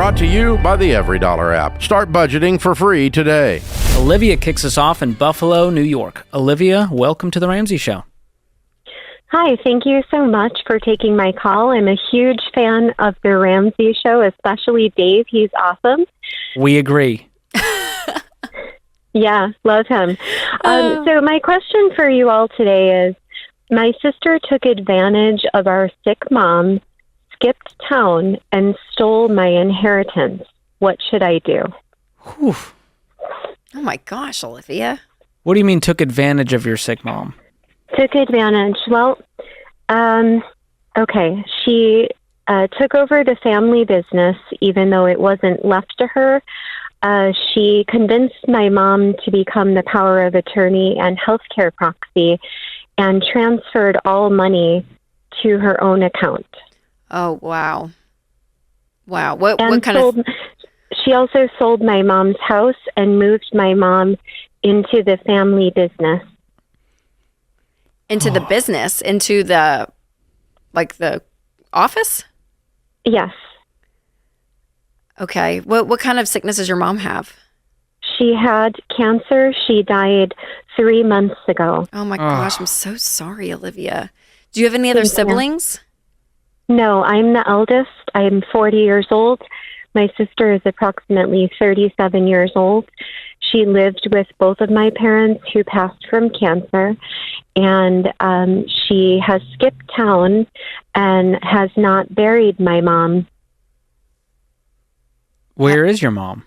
Brought to you by the EveryDollar app. Start budgeting for free today. Olivia kicks us off in Buffalo, New York. Olivia, welcome to The Ramsey Show. Hi, thank you so much for taking my call. I'm a huge fan of The Ramsey Show, especially Dave. He's awesome. We agree. Yeah, love him. So my question for you all today is, my sister took advantage of our sick mom, skipped town, and stole my inheritance. What should I do? Whew. Oh my gosh, Olivia. What do you mean took advantage of your sick mom? Took advantage. Well, okay. She took over the family business, even though it wasn't left to her. She convinced my mom to become the power of attorney and healthcare proxy and transferred all money to her own account. Oh, wow. Wow. What kind of... She also sold my mom's house and moved my mom into the family business. Into the business? Into the office? Yes. Okay. What kind of sickness does your mom have? She had cancer. She died 3 months ago. Oh my gosh, I'm so sorry, Olivia. Do you have any other siblings? No, I'm the eldest. I'm 40 years old. My sister is approximately 37 years old. She lived with both of my parents who passed from cancer, and she has skipped town and has not buried my mom. Where is your mom?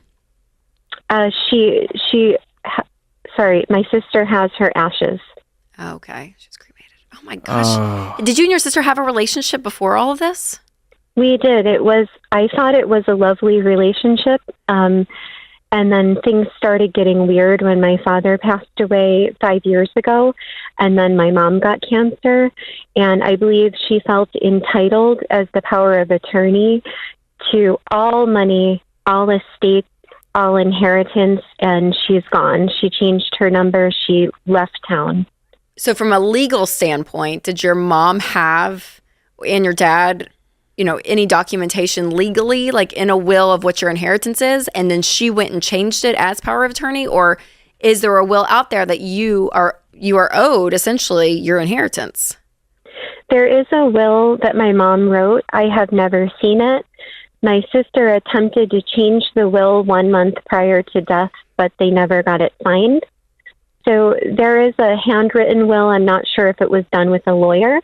Sorry, my sister has her ashes. Oh, okay. She's cremated. Oh my gosh. Did you and your sister have a relationship before all of this? We did. I thought it was a lovely relationship. And then things started getting weird when my father passed away 5 years ago. And then my mom got cancer. And I believe she felt entitled as the power of attorney to all money, all estate, all inheritance, and she's gone. She changed her number. She left town. So from a legal standpoint, did your mom have, and your dad, any documentation legally, like in a will of what your inheritance is, and then she went and changed it as power of attorney? Or is there a will out there that you are owed essentially your inheritance? There is a will that my mom wrote. I have never seen it. My sister attempted to change the will 1 month prior to death, but they never got it signed. So there is a handwritten will. I'm not sure if it was done with a lawyer,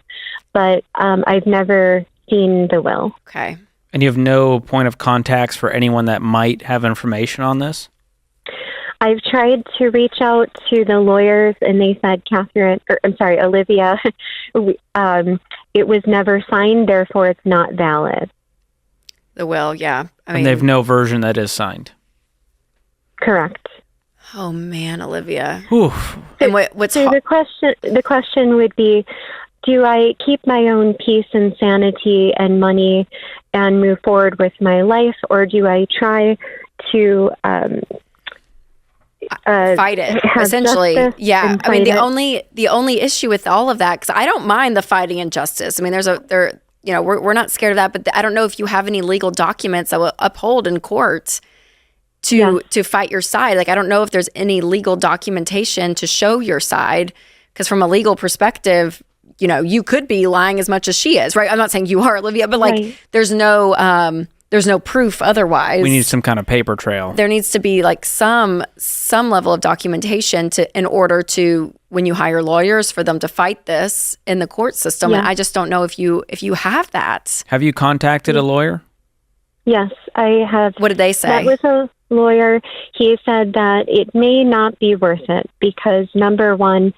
but I've never seen the will. Okay. And you have no point of contacts for anyone that might have information on this? I've tried to reach out to the lawyers, and they said, Olivia, it was never signed, therefore it's not valid. The will, yeah. And they have no version that is signed. Correct. Oh man, Olivia. Oof. And what's the question would be, do I keep my own peace and sanity and money and move forward with my life, or do I try to fight it, essentially? Yeah. I mean, the only issue with all of that, because I don't mind the fighting injustice. I mean, we're not scared of that, but I don't know if you have any legal documents that will uphold in court to fight your side. Like, I don't know if there's any legal documentation to show your side, because from a legal perspective, you could be lying as much as she is, right? I'm not saying you are, Olivia, but right. There's no proof otherwise. We need some kind of paper trail. There needs to be like some level of documentation in order to, when you hire lawyers, for them to fight this in the court system. Yeah. And I just don't know if you have that. Have you contacted a lawyer? Yes, I have. What did they say? That was a lawyer. He said that it may not be worth it because, number one,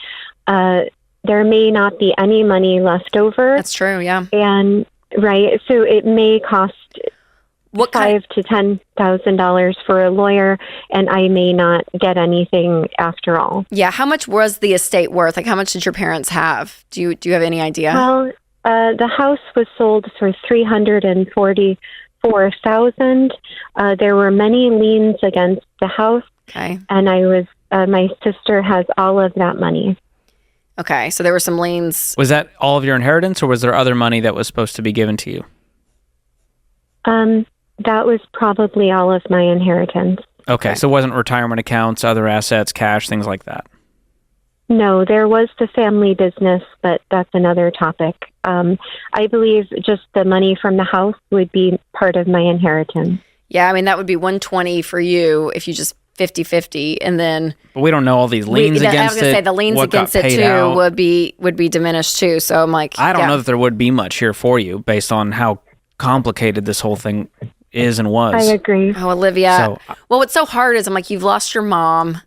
there may not be any money left over. That's true, yeah. And right, so it may cost $5,000 to $10,000 for a lawyer, and I may not get anything after all. Yeah, how much was the estate worth? Like, how much did your parents have? Do you have any idea? Well, the house was sold for $344,000. There were many liens against the house, okay, and my sister has all of that money. Okay, so there were some liens. Was that all of your inheritance, or was there other money that was supposed to be given to you? That was probably all of my inheritance. Okay, so it wasn't retirement accounts, other assets, cash, things like that? No, there was the family business, but that's another topic. I believe just the money from the house would be part of my inheritance. Yeah, I mean, that would be 120 for you if you just 50-50, and then... But we don't know all these liens against it. I was going to say, the liens against it, too, would be diminished, too. So I'm like... I don't know that there would be much here for you, based on how complicated this whole thing is and was. I agree. Oh, Olivia. Well, what's so hard is, I'm like, you've lost your mom.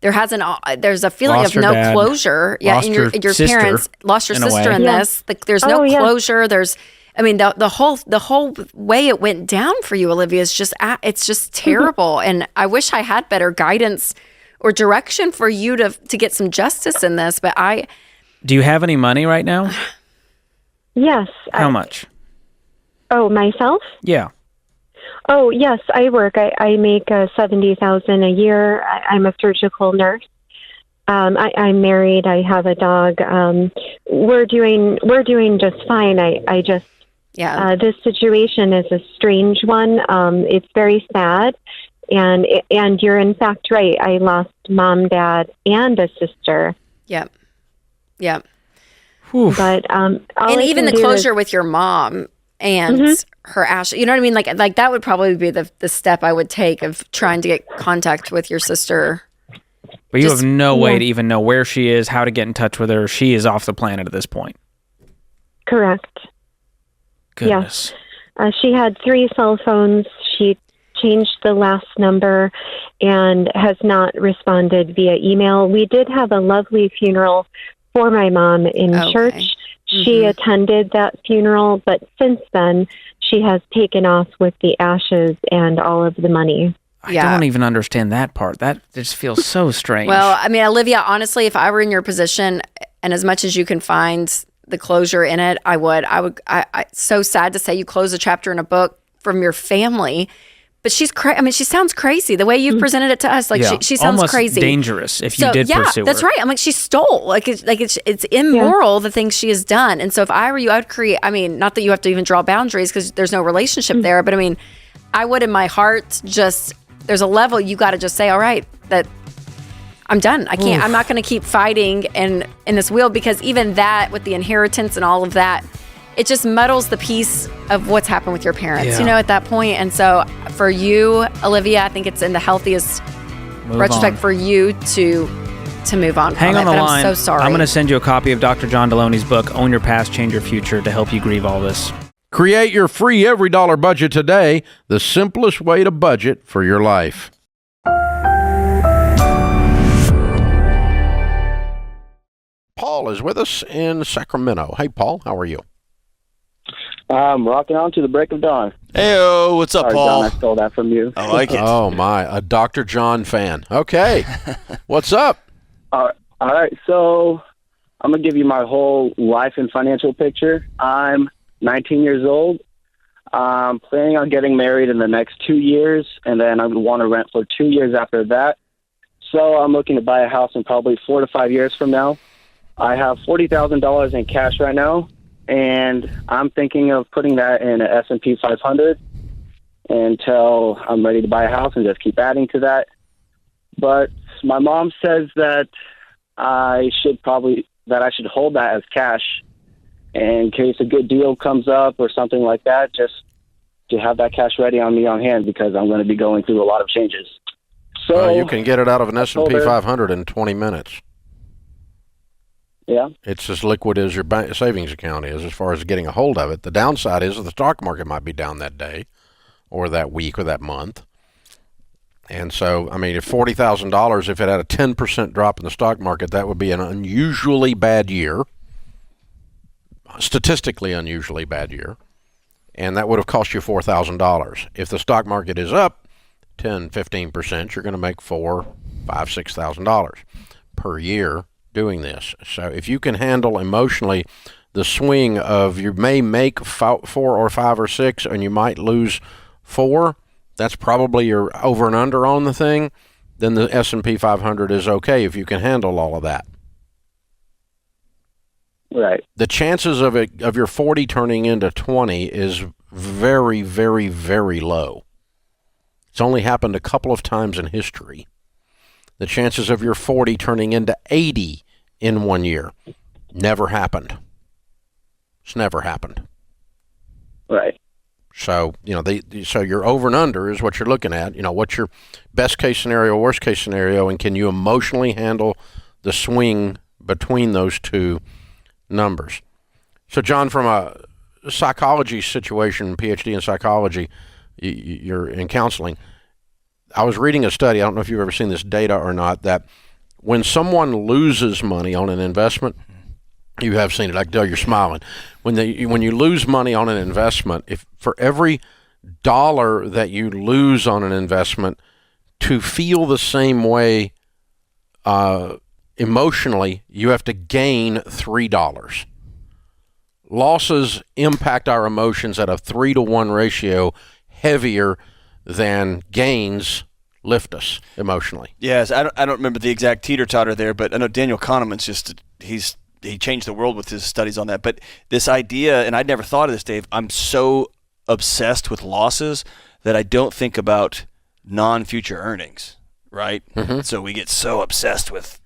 There's a feeling of no dad, closure. Yeah, and your parents lost your sister in this. There's no closure. There's, I mean, the whole way it went down for you, Olivia, is just terrible. And I wish I had better guidance or direction for you to get some justice in this. But do you have any money right now? Yes. How much? Oh, myself? Yeah. Oh, yes, I work. I make $70,000 a year. I'm a surgical nurse. I'm married. I have a dog. We're doing just fine. I just this situation is a strange one. It's very sad, and you're in fact right. I lost mom, dad, and a sister. Yep. Yep. But and even the closure with your mom and her ash, you know what I mean? Like that would probably be the step I would take of trying to get contact with your sister. But you have no way to even know where she is, how to get in touch with her. She is off the planet at this point. Correct. Goodness. Yes. She had 3 cell phones. She changed the last number and has not responded via email. We did have a lovely funeral for my mom in church. She attended that funeral, but since then, she has taken off with the ashes and all of the money. I don't even understand that part. That just feels so strange. Well, I mean, Olivia, honestly, if I were in your position, and as much as you can find the closure in it, I would. So sad to say you close a chapter in a book from your family. But she's crazy. I mean, she sounds crazy. The way you've presented it to us, like she sounds almost crazy, dangerous. If you did pursue her, that's right. I'm like, she stole. It's immoral the things she has done. And so if I were you, I would create. I mean, not that you have to even draw boundaries because there's no relationship there. But I mean, I would in my heart just. There's a level you got to just say, all right, that I'm done. I can't. I'm not going to keep fighting in this wheel because even that with the inheritance and all of that. It just muddles the piece of what's happened with your parents, at that point. And so for you, Olivia, I think it's in the healthiest retrospect for you to move on. Hang on the line. I'm so sorry. I'm going to send you a copy of Dr. John Deloney's book, Own Your Past, Change Your Future, to help you grieve all this. Create your free every dollar budget today, the simplest way to budget for your life. Paul is with us in Sacramento. Hey, Paul, how are you? Rocking on to the break of dawn. Hey-o, what's up, Paul? John, I stole that from you. I like it. Oh, my, a Dr. John fan. Okay, what's up? All right, so I'm going to give you my whole life and financial picture. I'm 19 years old. I'm planning on getting married in the next 2 years, and then I would want to rent for 2 years after that. So I'm looking to buy a house in probably 4 to 5 years from now. I have $40,000 in cash right now. And I'm thinking of putting that in an S&P 500 until I'm ready to buy a house and just keep adding to that. But my mom says that I should hold that as cash in case a good deal comes up or something like that, just to have that cash ready on hand because I'm going to be going through a lot of changes. So you can get it out of an S&P 500 in 20 minutes. Yeah. It's as liquid as your bank savings account is as far as getting a hold of it. The downside is the stock market might be down that day or that week or that month. And so, I mean, if $40,000, if it had a 10% drop in the stock market, that would be an unusually bad year, statistically unusually bad year, and that would have cost you $4,000. If the stock market is up 10, 15%, you're going to make $4,000, $5,000, $6,000 per year doing this. So if you can handle emotionally the swing of you may make 4 or 5 or 6 and you might lose 4, that's probably your over and under on the thing, then the S&P 500 is okay if you can handle all of that. Right. The chances of your 40 turning into 20 is very, very, very low. It's only happened a couple of times in history. The chances of your 40 turning into 80 in 1 year never happened. It's never happened. Right. So, so your over and under is what you're looking at. What's your best case scenario, worst case scenario, and can you emotionally handle the swing between those two numbers? So, John, from a psychology situation, PhD in psychology, you're in counseling. I was reading a study, I don't know if you've ever seen this data or not, that when someone loses money on an investment, you have seen it. I can tell you're smiling. When you lose money on an investment, if for every dollar that you lose on an investment, to feel the same way emotionally, you have to gain $3. Losses impact our emotions at a 3-to-1 ratio heavier than gains lift us emotionally. Yes, I don't remember the exact teeter-totter there, but I know Daniel Kahneman's he changed the world with his studies on that. But this idea, and I'd never thought of this, Dave, I'm so obsessed with losses that I don't think about non-future earnings, right? Mm-hmm. So we get so obsessed with,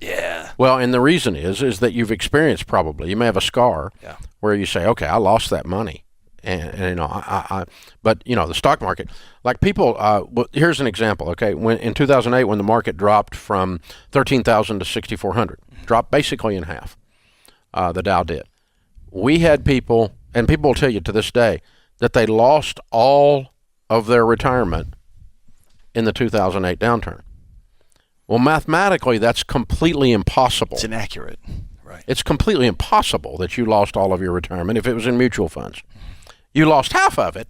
yeah. Well, and the reason is that you've experienced you may have a scar where you say, okay, I lost that money. And but the stock market, like people, here's an example. Okay, in 2008, when the market dropped from 13,000 to 6,400, dropped basically in half, the Dow did. We had people, and people will tell you to this day that they lost all of their retirement in the 2008 downturn. Well, mathematically, that's completely impossible. It's inaccurate, right? It's completely impossible that you lost all of your retirement if it was in mutual funds. You lost half of it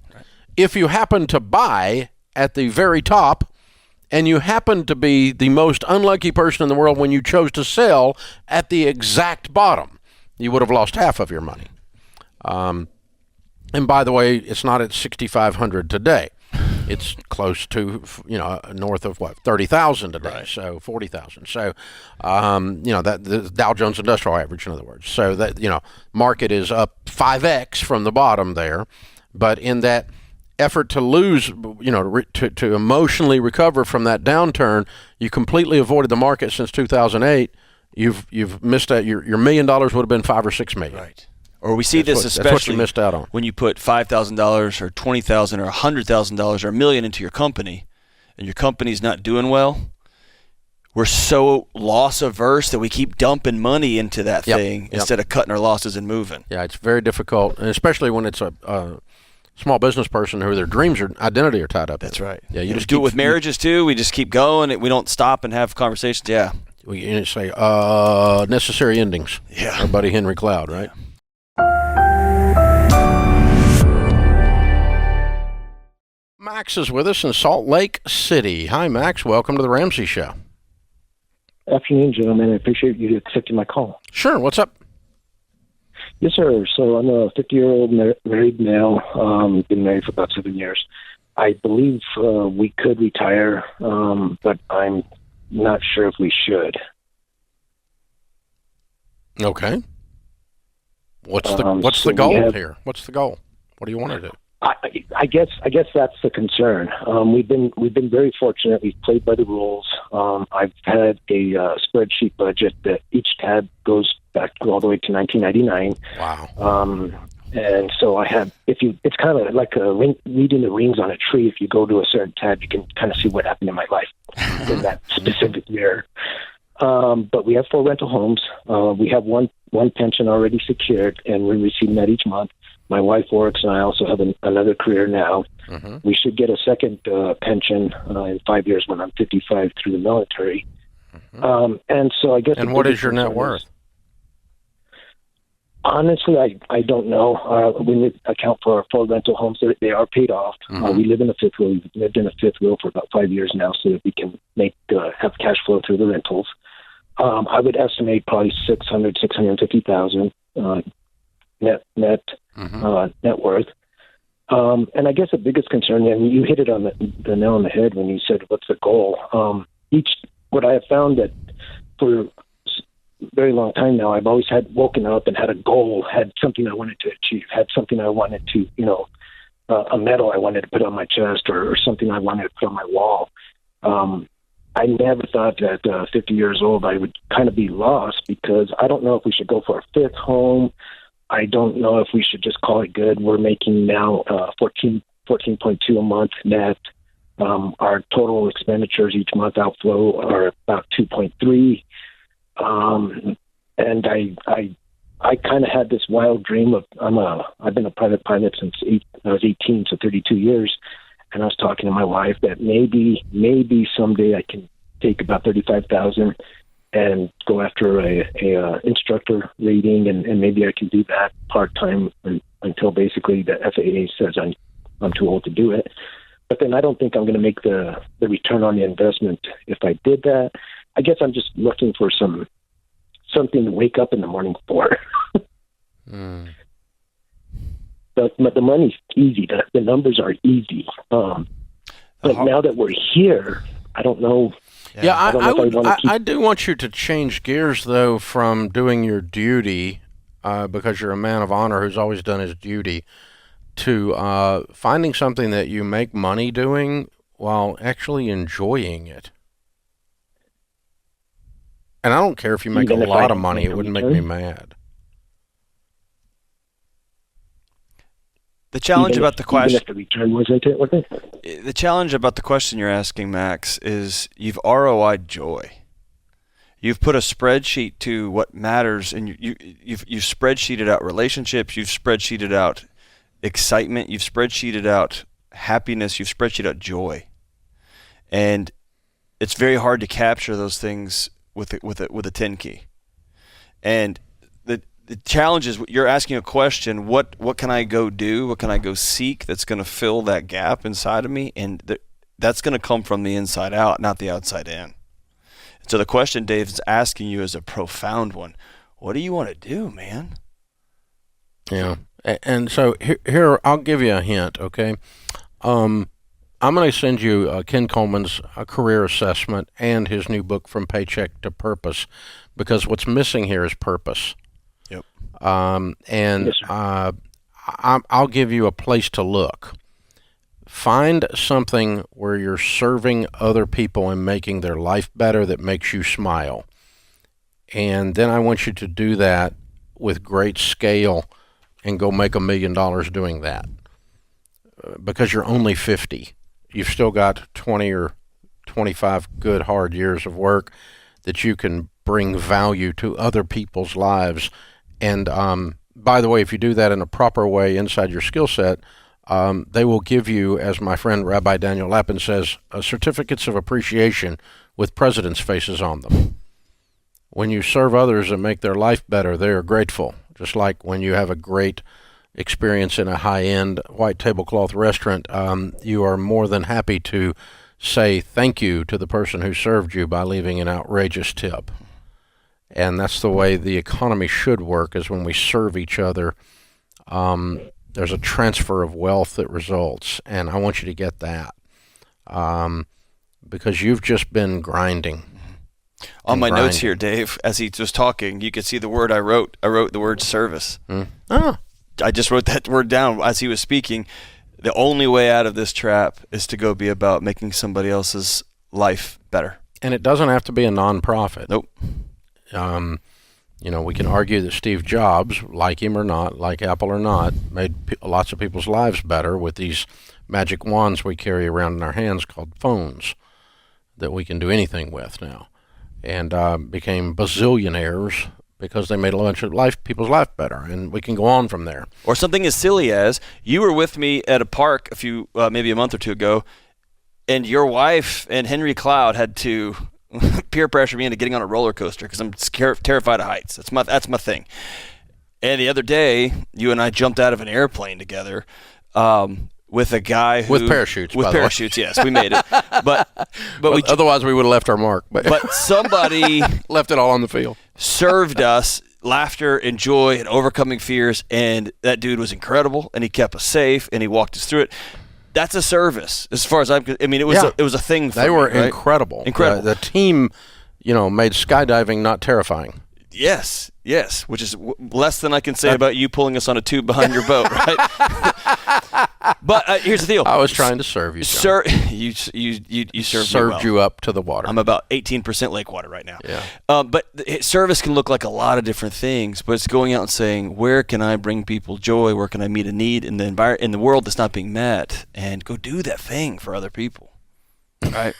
if you happened to buy at the very top and you happened to be the most unlucky person in the world when you chose to sell at the exact bottom. You would have lost half of your money. And by the way, it's not at 6,500 today. It's close to, north of 30,000 today, right. So 40,000. So, that the Dow Jones Industrial Average, in other words. So that, market is up 5x from the bottom there. But in that effort to lose, to emotionally recover from that downturn, you completely avoided the market since 2008. You've missed out. Your $1 million would have been $5 or $6 million. Right. Or we see that's especially what you missed out on. When you put $5,000 or $20,000 or $100,000 or $1 million into your company, and your company's not doing well. We're so loss averse that we keep dumping money into that thing instead of cutting our losses and moving. Yeah, it's very difficult, and especially when it's a small business person who their dreams or identity are tied up. That's right. Yeah, you just do it with marriages too. We just keep going. We don't stop and have conversations. Yeah. We say necessary endings. Yeah. Our buddy Henry Cloud, right? Yeah. Max is with us in Salt Lake City. Hi, Max. Welcome to the Ramsey Show. Afternoon, gentlemen. I appreciate you accepting my call. Sure. What's up? Yes, sir. So I'm a 50-year-old married male. Been married for about 7 years. I believe we could retire, but I'm not sure if we should. Okay. What's the goal here? What's the goal? What do you want to do? I guess that's the concern. We've been very fortunate. We've played by the rules. I've had a spreadsheet budget that each tab goes back all the way to 1999. Wow. And so I have. It's kind of like reading the rings on a tree. If you go to a certain tab, you can kind of see what happened in my life in that specific year. But we have 4 rental homes. We have one pension already secured, and we're receiving that each month. My wife works, and I also have another career now. Mm-hmm. We should get a second pension in 5 years when I'm 55 through the military. Mm-hmm. And so I guess. And what is your net worth? Honestly, I don't know. When we account for our 4 rental homes, they are paid off. Mm-hmm. We live in a fifth wheel. We've lived in a fifth wheel for about 5 years now, so that we can have cash flow through the rentals. I would estimate probably $650,000 net net worth. And I guess the biggest concern, and you hit it on the nail on the head when you said, what's the goal? What I have found that for a very long time now, I've always woken up and had a goal, had something I wanted to achieve, had something I wanted to, a medal I wanted to put on my chest or something I wanted to put on my wall. I never thought that 50 years old I would kind of be lost, because I don't know if we should go for a fifth home. I don't know if we should just call it good. We're making now 14.2 a month net. Our total expenditures each month outflow are about 2.3. And I kind of had this wild dream of I've been a private pilot since I was 18, so 32 years. And I was talking to my wife that maybe someday I can take about $35,000 and go after a instructor rating, and maybe I can do that part time until basically the FAA says I'm too old to do it. But then I don't think I'm going to make the return on the investment if I did that. I guess I'm just looking for something to wake up in the morning for. But the money's easy. The numbers are easy. But now that we're here, I don't know. Yeah, I do want you to change gears, though, from doing your duty, because you're a man of honor who's always done his duty, to finding something that you make money doing while actually enjoying it. And I don't care if you make a lot of money, it wouldn't make me mad. The challenge about the question, even if the return wasn't it, was it? The challenge about the question you're asking, Max, is you've ROI'd joy. You've put a spreadsheet to what matters, and you've spreadsheeted out relationships, you've spreadsheeted out excitement, you've spreadsheeted out happiness, you've spreadsheeted out joy, and it's very hard to capture those things with a 10 key. And the challenge is you're asking a question, what can I go do? What can I go seek that's going to fill that gap inside of me? And that's going to come from the inside out, not the outside in. So the question Dave's asking you is a profound one. What do you want to do, man? Yeah. And so here I'll give you a hint, okay? I'm going to send you Ken Coleman's career assessment and his new book, From Paycheck to Purpose, because what's missing here is purpose. Yep. Yes, I'll give you a place to look. Find something where you're serving other people and making their life better that makes you smile. And then I want you to do that with great scale and go make $1 million doing that. Because you're only 50. You've still got 20 or 25 good, hard years of work that you can bring value to other people's lives. And by the way, if you do that in a proper way inside your skill set, they will give you, as my friend Rabbi Daniel Lapin says, certificates of appreciation with presidents' faces on them. When you serve others and make their life better, they are grateful. Just like when you have a great experience in a high-end white tablecloth restaurant, you are more than happy to say thank you to the person who served you by leaving an outrageous tip. And that's the way the economy should work, is when we serve each other, there's a transfer of wealth that results. And I want you to get that, because you've just been grinding. On my notes here, Dave, as he was talking, you could see the word I wrote. I wrote the word service. I just wrote that word down as he was speaking. The only way out of this trap is to go be about making somebody else's life better. And it doesn't have to be a nonprofit. Nope. We can argue that Steve Jobs, like him or not, like Apple or not, made lots of people's lives better with these magic wands we carry around in our hands called phones that we can do anything with now, and became bazillionaires because they made a bunch of people's life better, and we can go on from there. Or something as silly as, you were with me at a park maybe a month or two ago, and your wife and Henry Cloud had to peer pressure me into getting on a roller coaster because I'm terrified of heights. That's my thing. And the other day, you and I jumped out of an airplane together with a guy who... With parachutes, With parachutes, yes. We made it. But otherwise, we would have left our mark. But somebody... left it all on the field. Served us laughter and joy and overcoming fears, and that dude was incredible, and he kept us safe, and he walked us through it. That's a service, as far as it was a thing for They were me, right? incredible. Incredible. The team, made skydiving not terrifying. Yes, which is less than I can say about you pulling us on a tube behind your boat, right? But here's the deal. I was trying to serve you, John. Sir. You served you up to the water. I'm about 18% lake water right now. Yeah. But service can look like a lot of different things. But it's going out and saying, where can I bring people joy? Where can I meet a need in the world that's not being met? And go do that thing for other people. Right.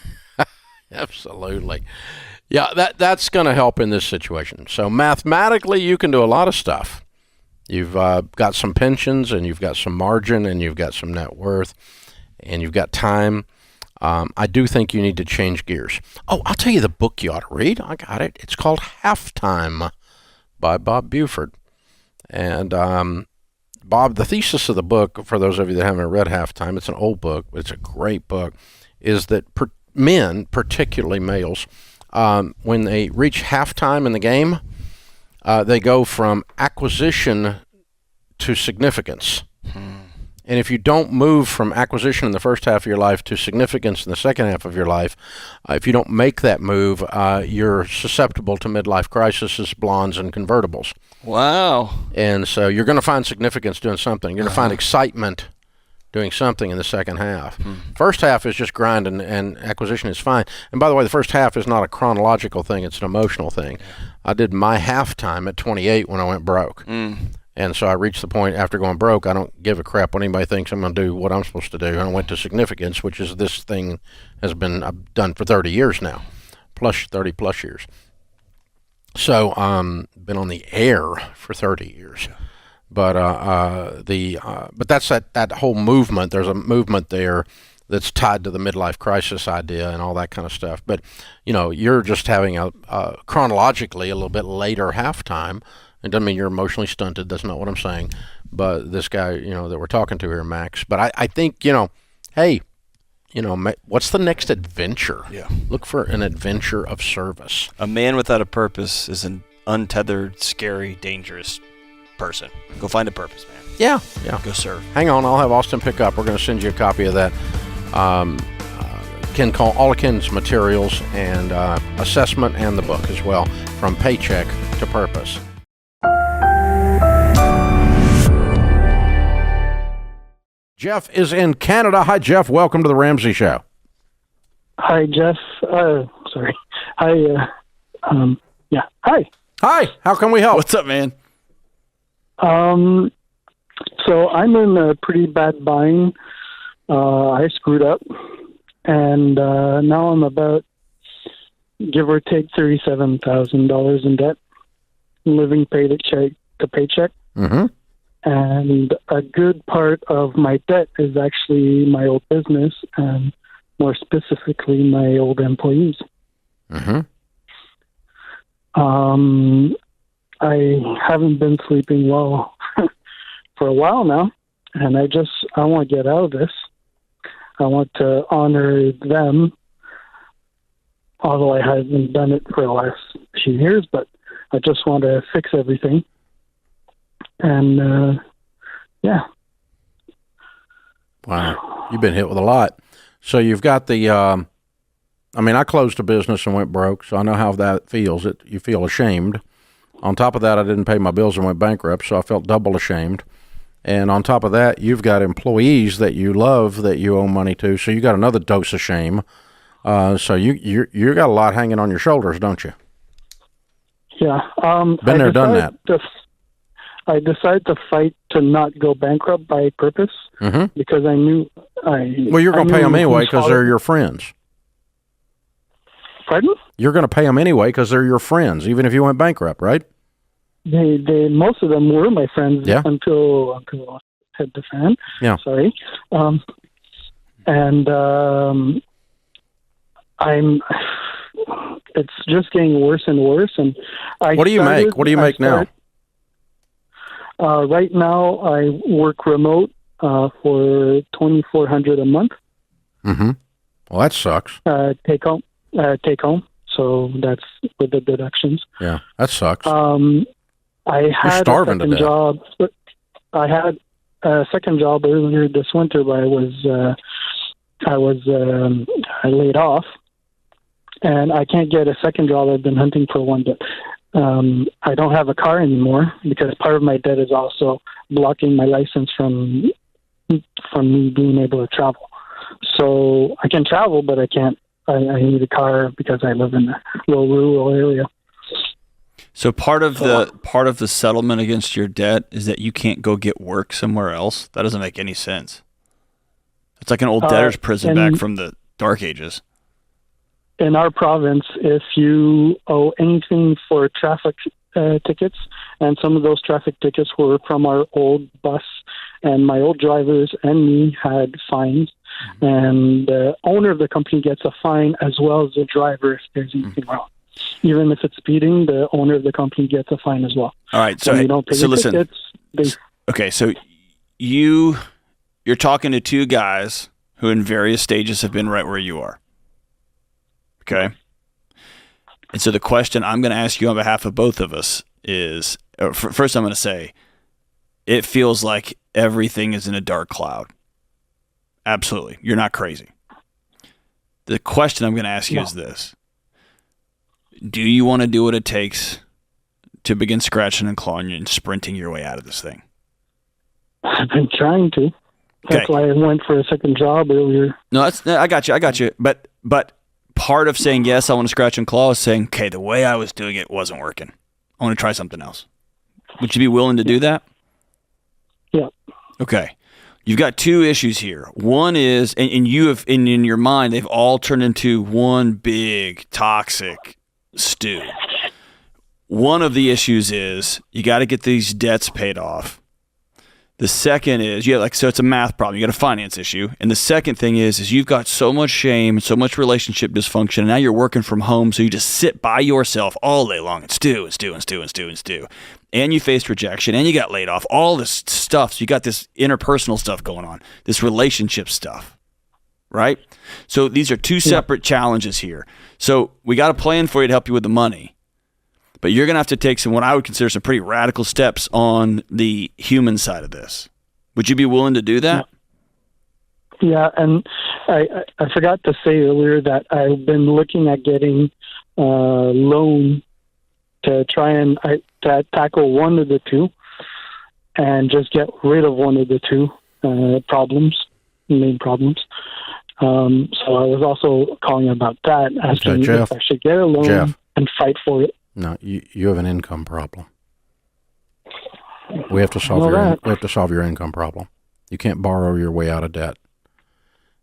Absolutely. Yeah, that's going to help in this situation. So mathematically, you can do a lot of stuff. You've got some pensions, and you've got some margin, and you've got some net worth, and you've got time. I do think you need to change gears. Oh, I'll tell you the book you ought to read. I got it. It's called Halftime by Bob Buford. And Bob, the thesis of the book, for those of you that haven't read Halftime, it's an old book, but it's a great book, is that men, particularly males, when they reach halftime in the game, they go from acquisition to significance. And if you don't move from acquisition in the first half of your life to significance in the second half of your life, if you don't make that move, you're susceptible to midlife crises, blondes, and convertibles. Wow. And so you're going to find significance doing something. You're going to find excitement doing something in the second half. First half is just grind, and acquisition is fine. And by the way, the first half is not a chronological thing. It's an emotional thing. I did my halftime at 28 when I went broke. And so I reached the point after going broke, I don't give a crap what anybody thinks. I'm going to do what I'm supposed to do. And I went to significance, which is this thing has been done for 30 years now, plus 30 plus years. So been on the air for 30 years. But but that's that whole movement. There's a movement there that's tied to the midlife crisis idea and all that kind of stuff. But you're just having a chronologically a little bit later halftime. It doesn't mean you're emotionally stunted. That's not what I'm saying. But this guy, that we're talking to here, Max. But I think, hey, what's the next adventure? Yeah. Look for an adventure of service. A man without a purpose is an untethered, scary, dangerous person. Go find a purpose, man. Yeah. Go serve. Hang on, I'll have Austin pick up. We're going to send you a copy of that. Ken call all of Ken's materials and assessment and the book as well, From Paycheck to Purpose. Jeff is in Canada. Hi, Jeff. Welcome to the Ramsey Show. Hi, Jeff. Sorry. Hi. Yeah. Hi. Hi. How can we help? What's up, man? So I'm in a pretty bad bind. I screwed up, and now I'm about, give or take, $37,000 in debt. I'm living paycheck to paycheck. Mm-hmm. And a good part of my debt is actually my old business, and more specifically, my old employees. Mm-hmm. I haven't been sleeping well for a while now, and I want to get out of this. I want to honor them, although I haven't done it for the last few years, but I just want to fix everything. And, yeah. Wow. You've been hit with a lot. So you've got the, I closed a business and went broke, so I know how that feels. You feel ashamed. On top of that, I didn't pay my bills and went bankrupt, so I felt double ashamed. And on top of that, you've got employees that you love that you owe money to, so you got another dose of shame. So you got a lot hanging on your shoulders, don't you? Yeah. Been there, done that. I decided to fight to not go bankrupt by purpose because I knew Well, you're going to pay them anyway because they're your friends. Pardon? You're going to pay them anyway because they're your friends, even if you went bankrupt, right? They most of them were my friends until I hit the fan. Yeah. Sorry. It's just getting worse and worse. And what do you make? What do you make now? Right now, I work remote for $2,400 a month. Mm-hmm. Well, that sucks. Take home. So that's with the deductions. Yeah, that sucks. I had a second job. I had a second job earlier this winter, but I was laid off, and I can't get a second job. I've been hunting for one, but I don't have a car anymore because part of my debt is also blocking my license from from me being able to travel. So I can travel, but I can't. I need a car because I live in a little rural area. So part of the settlement against your debt is that you can't go get work somewhere else. That doesn't make any sense. It's like an old debtor's prison back from the Dark Ages. In our province, if you owe anything for traffic tickets, and some of those traffic tickets were from our old bus, and my old drivers and me had fines, and the owner of the company gets a fine as well as the driver if there's anything wrong. Even if it's speeding, the owner of the company gets a fine as well. All right, so you don't pay listen. Tickets, Okay, so you're talking to two guys who in various stages have been right where you are. Okay? And so the question I'm going to ask you on behalf of both of us is, first I'm going to say, it feels like everything is in a dark cloud. Absolutely. You're not crazy. The question I'm going to ask you is this. Do you want to do what it takes to begin scratching and clawing and sprinting your way out of this thing? I've been trying to. That's why I went for a second job earlier. No, I got you. But part of saying yes, I want to scratch and claw is saying, okay, the way I was doing it wasn't working. I want to try something else. Would you be willing to do that? Yeah. Okay. You've got two issues here. One is, and you have in your mind, they've all turned into one big toxic stew. One of the issues is you got to get these debts paid off. The second is, so it's a math problem. You got a finance issue. And the second thing is you've got so much shame, so much relationship dysfunction, and now you're working from home, so you just sit by yourself all day long and stew. And you faced rejection, and you got laid off, all this stuff. So you got this interpersonal stuff going on, this relationship stuff, right? So these are two separate challenges here. So we got a plan for you to help you with the money. But you're going to have to take what I would consider some pretty radical steps on the human side of this. Would you be willing to do that? Yeah, and I forgot to say earlier that I've been looking at getting a loan to try and to tackle one of the two and just get rid of one of the two main problems. So I was also calling about that, asking if I should get a loan and fight for it. No, you have an income problem. We have to solve your income problem. You can't borrow your way out of debt.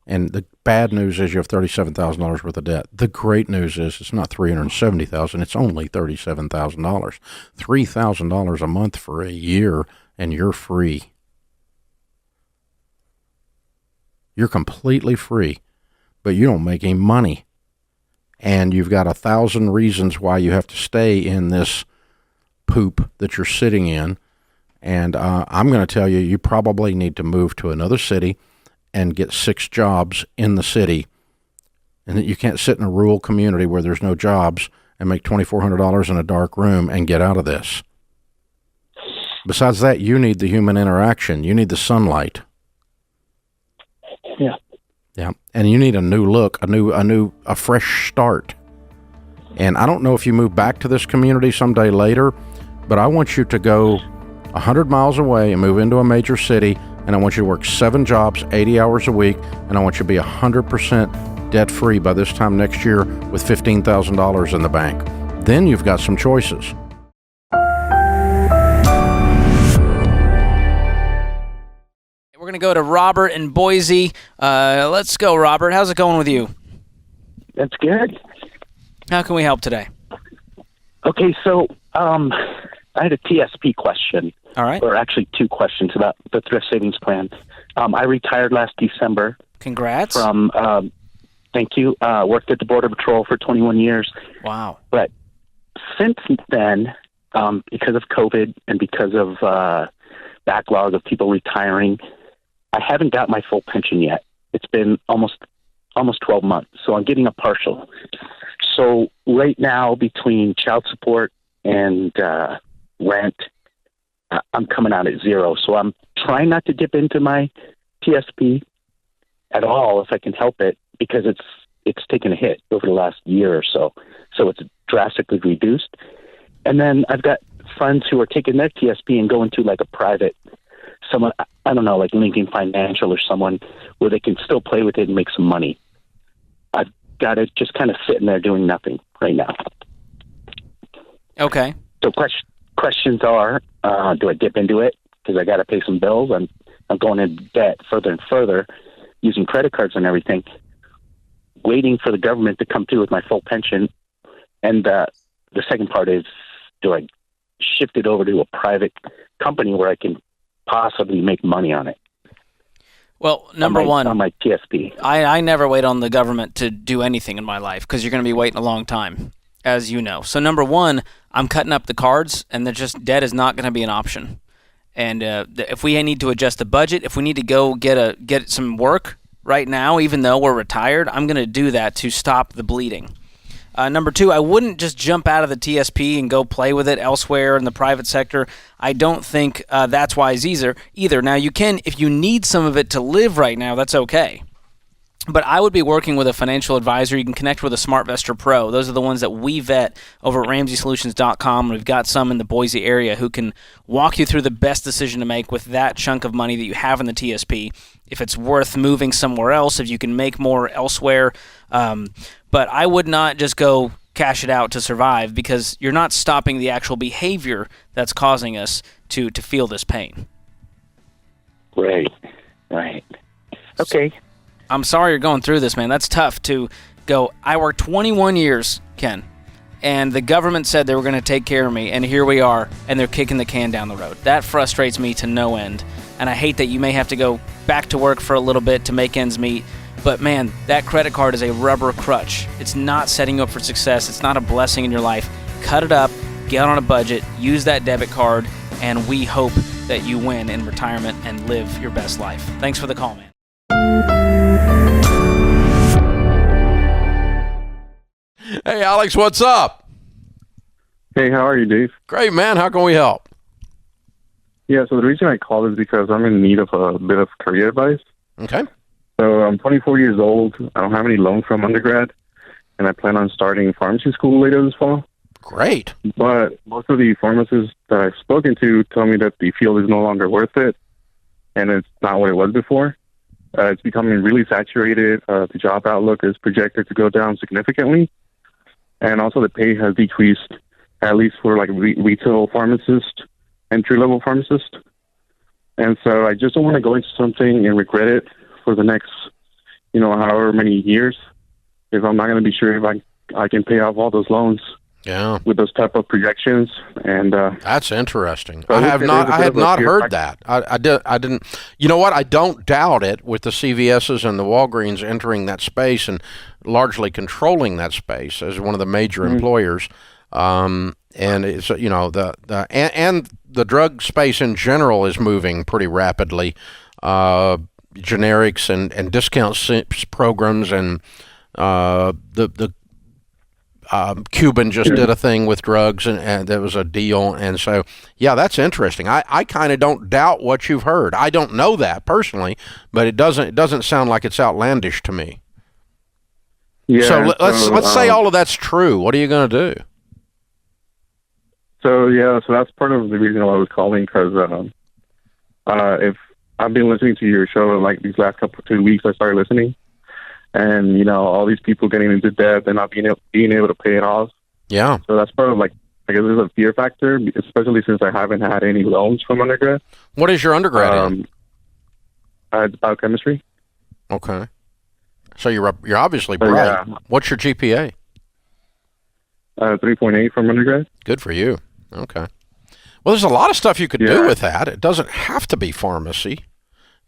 And the bad news is you have $37,000 worth of debt. The great news is it's not $370,000. It's only $37,000. $3,000 a month for a year, and you're free. You're completely free, but you don't make any money. And you've got 1,000 reasons why you have to stay in this poop that you're sitting in. And I'm going to tell you, you probably need to move to another city and get 6 jobs in the city. And that you can't sit in a rural community where there's no jobs and make $2,400 in a dark room and get out of this. Besides that, you need the human interaction. You need the sunlight. Yeah. Yeah, and you need a new look, a fresh start. And I don't know if you move back to this community someday later, but I want you to go 100 miles away and move into a major city, and I want you to work 7 jobs, 80 hours a week, and I want you to be 100% debt-free by this time next year with $15,000 in the bank. Then you've got some choices. We're going to go to Robert in Boise. Let's go, Robert. How's it going with you? That's good. How can we help today? Okay, so I had a TSP question. All right. Or actually 2 questions about the thrift savings plan. I retired last December. Congrats. From, thank you, worked at the Border Patrol for 21 years. Wow. But since then, because of COVID and because of backlog of people retiring, I haven't got my full pension yet. It's been almost 12 months, so I'm getting a partial. So right now, between child support and rent, I'm coming out at 0. So I'm trying not to dip into my TSP at all if I can help it, because it's taken a hit over the last year or so. So it's drastically reduced. And then I've got friends who are taking their TSP and going to like a private someone, I don't know, like Lincoln Financial or someone where they can still play with it and make some money. I've got it just kind of sitting there doing nothing right now. Okay. So questions are, do I dip into it because I got to pay some bills? I'm going into debt further and further using credit cards and everything, waiting for the government to come through with my full pension. And the second part is, do I shift it over to a private company where I can possibly make money on it? Well, number one, on my TSP. I never wait on the government to do anything in my life because you're going to be waiting a long time, as you know. So number one, I'm cutting up the cards, and debt is not going to be an option. And if we need to adjust the budget, if we need to go get some work right now, even though we're retired, I'm going to do that to stop the bleeding. Number two, I wouldn't just jump out of the TSP and go play with it elsewhere in the private sector. I don't think that's wise either. Now, you can, if you need some of it to live right now, that's okay. But I would be working with a financial advisor. You can connect with a SmartVestor Pro. Those are the ones that we vet over at RamseySolutions.com. We've got some in the Boise area who can walk you through the best decision to make with that chunk of money that you have in the TSP. If it's worth moving somewhere else, if you can make more elsewhere. But I would not just go cash it out to survive because you're not stopping the actual behavior that's causing us to feel this pain. Right. Okay. I'm sorry you're going through this, man. That's tough to go. I worked 21 years, Ken, and the government said they were going to take care of me, and here we are, and they're kicking the can down the road. That frustrates me to no end, and I hate that you may have to go back to work for a little bit to make ends meet, but man, that credit card is a rubber crutch. It's not setting you up for success. It's not a blessing in your life. Cut it up, get on a budget, use that debit card, and we hope that you win in retirement and live your best life. Thanks for the call, man. Hey, Alex, what's up? Hey, how are you, Dave? Great, man. How can we help? Yeah, so the reason I called is because I'm in need of a bit of career advice. Okay. So I'm 24 years old. I don't have any loans from undergrad, and I plan on starting pharmacy school later this fall. Great. But most of the pharmacists that I've spoken to tell me that the field is no longer worth it, and it's not what it was before. It's becoming really saturated. The job outlook is projected to go down significantly. And also the pay has decreased, at least for like retail pharmacist, entry-level pharmacist. And so I just don't want to go into something and regret it for the next, however many years, if I'm not going to be sure if I can pay off all those loans. Yeah. With those type of projections. And that's interesting. So I had not heard that. I didn't. You know what? I don't doubt it with the CVS's and the Walgreens entering that space and largely controlling that space as one of the major employers. And it's and the drug space in general is moving pretty rapidly. Generics and discount programs and the Cuban just did a thing with drugs, and there was a deal, and so yeah, that's interesting. I kind of don't doubt what you've heard. I don't know that personally, but it doesn't sound like it's outlandish to me. Yeah. So let's say all of that's true. What are you going to do? So that's part of the reason why I was calling, because if I've been listening to your show like these last 2 weeks, I started listening. And, all these people getting into debt and not being able to pay it off. Yeah. So that's part of, I guess there's a fear factor, especially since I haven't had any loans from undergrad. What is your undergrad in? Biochemistry. Okay. So you're obviously bright. Yeah. What's your GPA? 3.8 from undergrad. Good for you. Okay. Well, there's a lot of stuff you could do with that. It doesn't have to be pharmacy.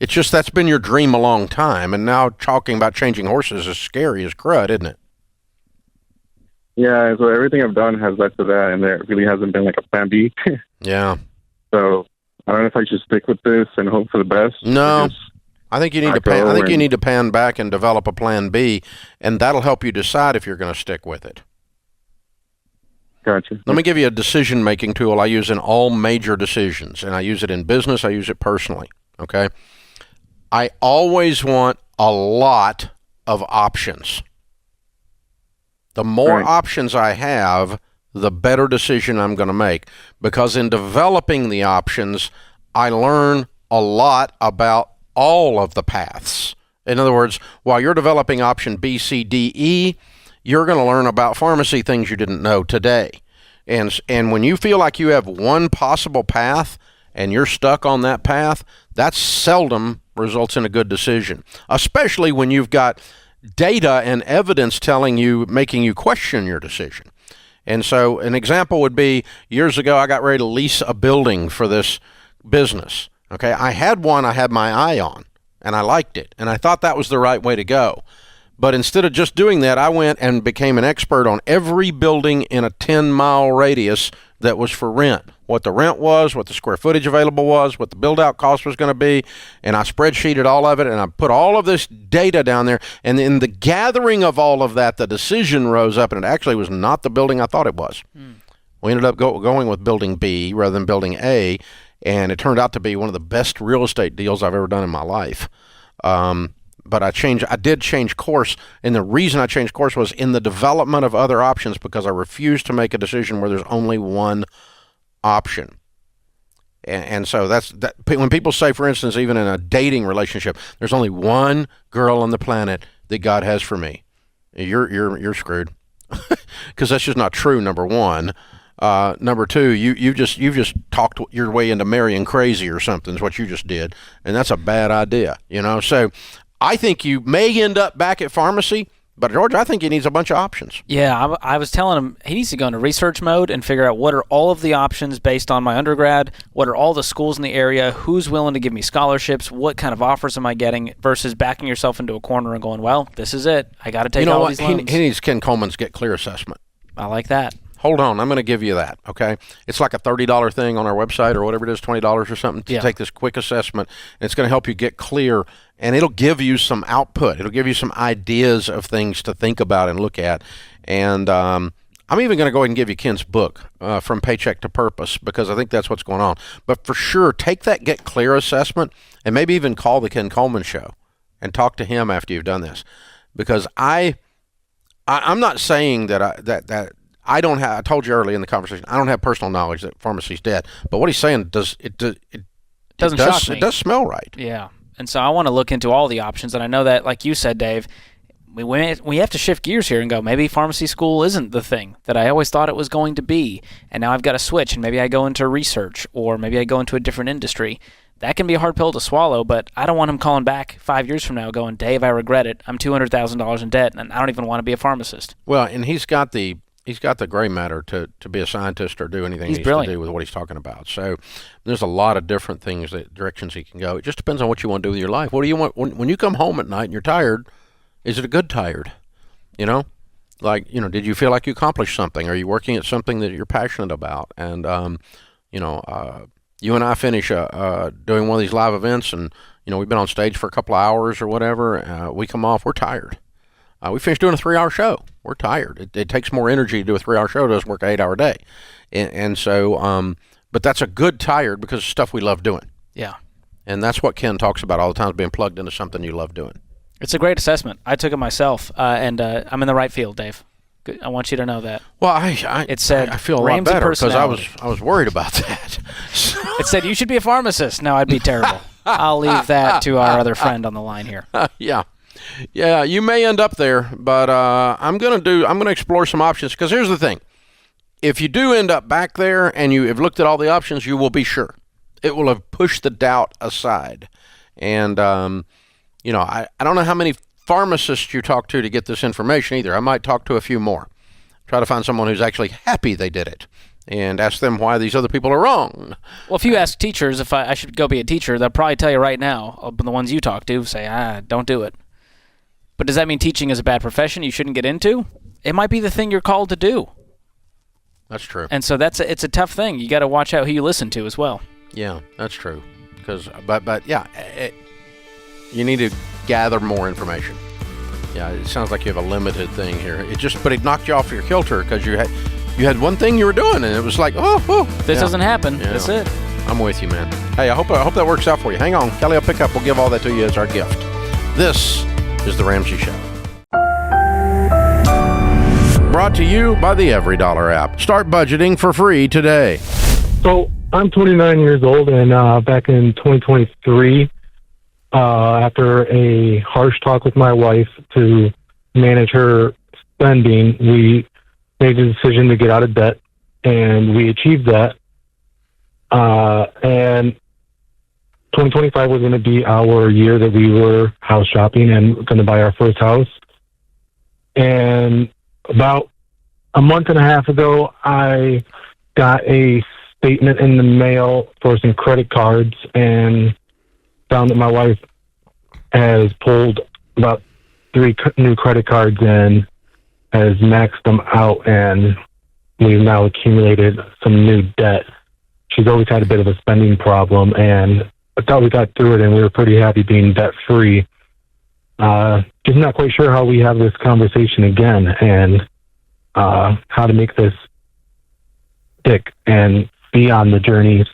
It's just that's been your dream a long time, and now talking about changing horses is scary as crud, isn't it? Yeah, so everything I've done has led to that, and there really hasn't been a plan B. Yeah. So I don't know if I should stick with this and hope for the best. No, I think you need you need to pan back and develop a plan B, and that'll help you decide if you're going to stick with it. Gotcha. Let me give you a decision-making tool I use in all major decisions, and I use it in business. I use it personally. Okay. I always want a lot of options. The more options I have, the better decision I'm going to make. Because in developing the options, I learn a lot about all of the paths. In other words, while you're developing option B, C, D, E, you're going to learn about pharmacy things you didn't know today. And when you feel like you have one possible path and you're stuck on that path, that seldom results in a good decision, especially when you've got data and evidence making you question your decision. And so an example would be, years ago, I got ready to lease a building for this business. Okay, I had one I had my eye on, and I liked it, and I thought that was the right way to go. But instead of just doing that, I went and became an expert on every building in a 10-mile radius that was for rent, what the rent was, what the square footage available was, what the build-out cost was going to be, and I spreadsheeted all of it, and I put all of this data down there, and in the gathering of all of that, the decision rose up, and it actually was not the building I thought it was. We ended up going with building B rather than building A, and it turned out to be one of the best real estate deals I've ever done in my life. But I did change course, and the reason I changed course was in the development of other options, because I refused to make a decision where there's only one option. And so that's that. When people say, for instance, even in a dating relationship, there's only one girl on the planet that God has for me, you're screwed, because that's just not true. Number one. Number two, you've just talked your way into marrying crazy or something is what you just did, and that's a bad idea. So I think you may end up back at pharmacy, but George, I think he needs a bunch of options. Yeah, I was telling him he needs to go into research mode and figure out what are all of the options based on my undergrad, what are all the schools in the area, who's willing to give me scholarships, what kind of offers am I getting, versus backing yourself into a corner and going, well, this is it. I got to take all these loans. He needs Ken Coleman's Get Clear assessment. I like that. Hold on, I'm going to give you that, okay? It's like a $30 thing on our website or whatever it is, $20 or something to take this quick assessment. And it's going to help you get clear, and it'll give you some output. It'll give you some ideas of things to think about and look at. And I'm even going to go ahead and give you Ken's book, From Paycheck to Purpose, because I think that's what's going on. But for sure, take that Get Clear assessment and maybe even call the Ken Coleman Show and talk to him after you've done this. Because I'm not saying that I don't have. I told you early in the conversation, I don't have personal knowledge that pharmacy's dead. But what he's saying doesn't shock me. It does smell right. Yeah, and so I want to look into all the options. And I know that, like you said, Dave, we have to shift gears here and go, maybe pharmacy school isn't the thing that I always thought it was going to be, and now I've got to switch, and maybe I go into research, or maybe I go into a different industry. That can be a hard pill to swallow, but I don't want him calling back 5 years from now going, Dave, I regret it. I'm $200,000 in debt, and I don't even want to be a pharmacist. Well, and he's got the gray matter to be a scientist or do anything he needs to do with what he's talking about. So there's a lot of different directions he can go. It just depends on what you want to do with your life. What do you want when you come home at night and you're tired? Is it a good tired? Did you feel like you accomplished something? Are you working at something that you're passionate about? And you and I finish doing one of these live events, and we've been on stage for a couple of hours or whatever. We come off, we're tired. We finished doing a 3-hour show. We're tired. It takes more energy to do a 3-hour show than to work an 8-hour day. And so, but that's a good tired because it's stuff we love doing. Yeah. And that's what Ken talks about all the time, is being plugged into something you love doing. It's a great assessment. I took it myself, and I'm in the right field, Dave. I want you to know that. Well, I feel a lot better because I was worried about that. It said you should be a pharmacist. No, I'd be terrible. I'll leave that to our other friend on the line here. Yeah, you may end up there, but I'm gonna explore some options, because here's the thing: if you do end up back there and you have looked at all the options, you will be sure. It will have pushed the doubt aside. And I don't know how many pharmacists you talk to get this information either. I might talk to a few more. Try to find someone who's actually happy they did it, and ask them why these other people are wrong. Well, if you ask teachers if I should go be a teacher, they'll probably tell you right now, the ones you talk to say, don't do it. But does that mean teaching is a bad profession you shouldn't get into? It might be the thing you're called to do. That's true. And so it's a tough thing. You got to watch out who you listen to as well. Yeah, that's true. You need to gather more information. Yeah, it sounds like you have a limited thing here. It knocked you off your kilter because you had one thing you were doing, and it was like, this doesn't happen. Yeah. That's it. I'm with you, man. Hey, I hope that works out for you. Hang on, Kelly will pick up. We'll give all that to you as our gift. This is The Ramsey Show. Brought to you by the Every Dollar app. Start budgeting for free today. So I'm 29 years old, and back in 2023, after a harsh talk with my wife to manage her spending, we made the decision to get out of debt, and we achieved that. And 2025 was going to be our year that we were house shopping and going to buy our first house. And about a month and a half ago, I got a statement in the mail for some credit cards and found that my wife has pulled about 3 new credit cards and has maxed them out, and we've now accumulated some new debt. She's always had a bit of a spending problem, and I thought we got through it, and we were pretty happy being debt-free. Just not quite sure how we have this conversation again, and how to make this stick and be on the journey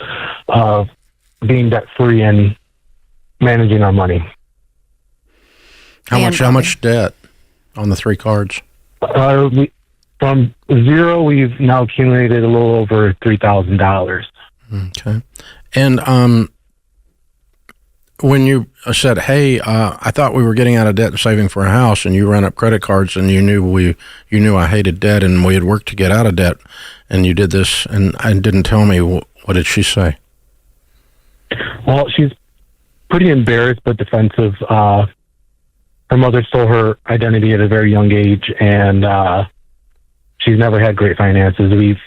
of being debt-free and managing our money. How much debt on the 3 cards? From zero, we've now accumulated a little over $3,000. Okay. And when you said, hey, I thought we were getting out of debt and saving for a house, and you ran up credit cards, and you knew I hated debt, and we had worked to get out of debt, and you did this, and didn't tell me, what did she say? Well, she's pretty embarrassed but defensive. Her mother stole her identity at a very young age, and she's never had great finances. We've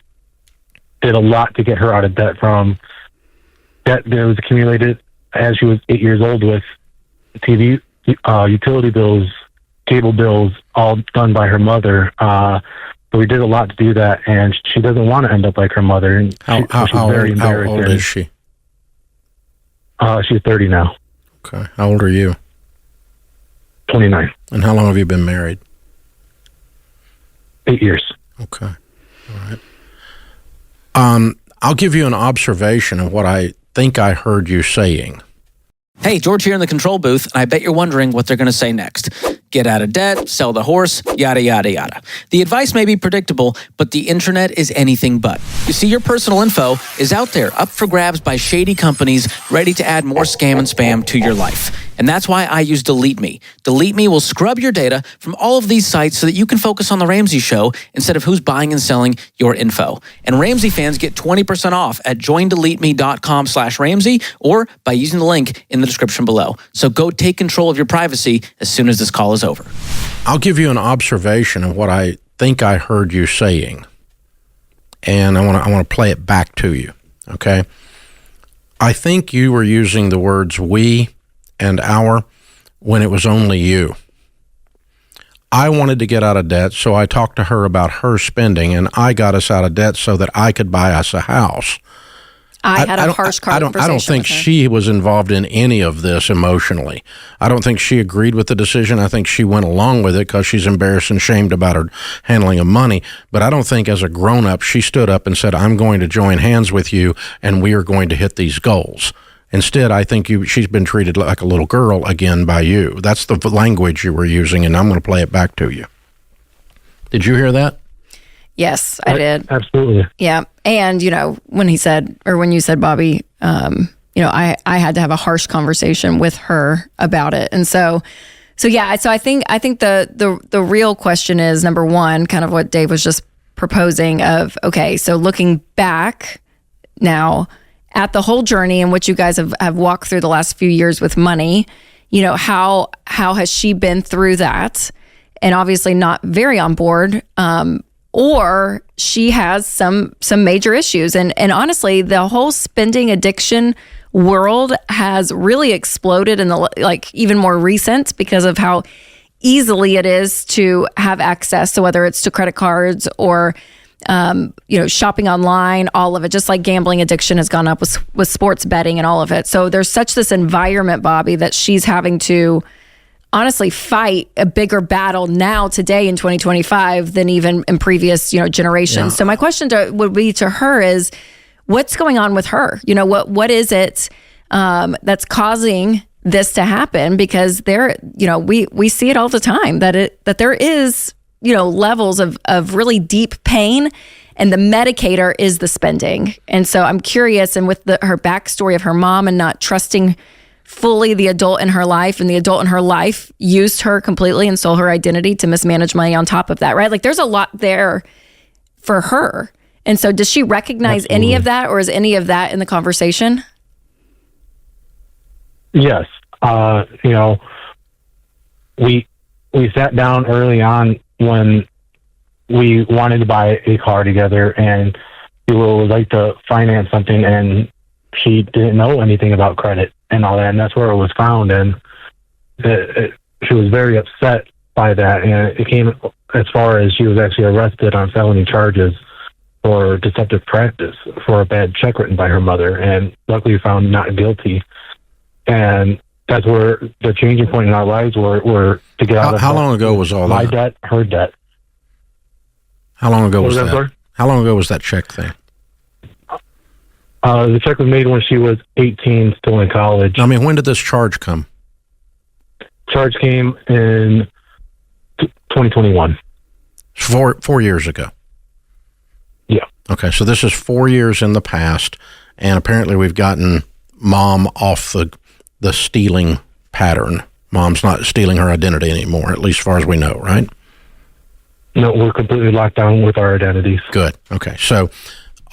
did a lot to get her out of debt, from debt that was accumulated as she was 8 years old, with TV, utility bills, cable bills, all done by her mother. But we did a lot to do that, and she doesn't want to end up like her mother. And she's very embarrassed. How old is she? She's 30 now. Okay. How old are you? 29. And how long have you been married? 8 years. Okay. All right. I'll give you an observation of what I think I heard you saying. Hey, George here in the control booth, and I bet you're wondering what they're going to say next. Get out of debt, sell the horse, yada, yada, yada. The advice may be predictable, but the internet is anything but. You see, your personal info is out there, up for grabs by shady companies ready to add more scam and spam to your life. And that's why I use Delete Me. Delete Me will scrub your data from all of these sites so that you can focus on The Ramsey Show instead of who's buying and selling your info. And Ramsey fans get 20% off at joindeleteme.com/Ramsey or by using the link in the description below. So go take control of your privacy as soon as this call is over. I'll give you an observation of what I think I heard you saying. And I want to play it back to you, okay? I think you were using the words we and our when it was only you. I wanted to get out of debt, so I talked to her about her spending, and I got us out of debt so that I could buy us a house. I had a harsh conversation. I don't think she was involved in any of this emotionally. I don't think she agreed with the decision. I think she went along with it because she's embarrassed and shamed about her handling of money. But I don't think as a grown-up she stood up and said, I'm going to join hands with you and we are going to hit these goals. Instead, I think she's been treated like a little girl again by you. That's the language you were using, and I'm going to play it back to you. Did you hear that? Yes, I did. Absolutely. Yeah. And, when you said, Bobby, I had to have a harsh conversation with her about it. And so I think the real question is, number one, kind of what Dave was just proposing of, okay, so looking back now at the whole journey in which you guys have walked through the last few years with money, how has she been through that? And obviously not very on board, or she has some major issues. And honestly, the whole spending addiction world has really exploded in the even more recent because of how easily it is to have access. So whether it's to credit cards or shopping online, all of it, just like gambling addiction has gone up with sports betting and all of it. So there's such this environment, Bobby, that she's having to honestly fight a bigger battle now today in 2025 than even in previous, generations. Yeah. So my question would be to her is, what's going on with her? What is it that's causing this to happen? Because we see it all the time that there is levels of really deep pain and the medicator is the spending. And so I'm curious, and with her backstory of her mom and not trusting fully the adult in her life, and the adult in her life used her completely and stole her identity to mismanage money on top of that, right? Like there's a lot there for her. And so does she recognize any of that, or is any of that in the conversation? Yes. We sat down early on when we wanted to buy a car together, and we would like to finance something, and she didn't know anything about credit and all that, and that's where it was found. And she was very upset by that, and it came as far as she was actually arrested on felony charges for deceptive practice for a bad check written by her mother, and luckily found not guilty. And that's where the changing point in our lives were to get out of. How long ago was all my that? debt, her debt. How long ago was that? Sorry? How long ago was that check thing? The check was made when she was 18, still in college. I mean, when did this charge come? Charge came in 2021. 4 years ago. Yeah. Okay, so this is 4 years in the past, and apparently we've gotten Mom off the stealing pattern. Mom's not stealing her identity anymore, at least as far as we know, right? No, we're completely locked down with our identities. Good. Okay, so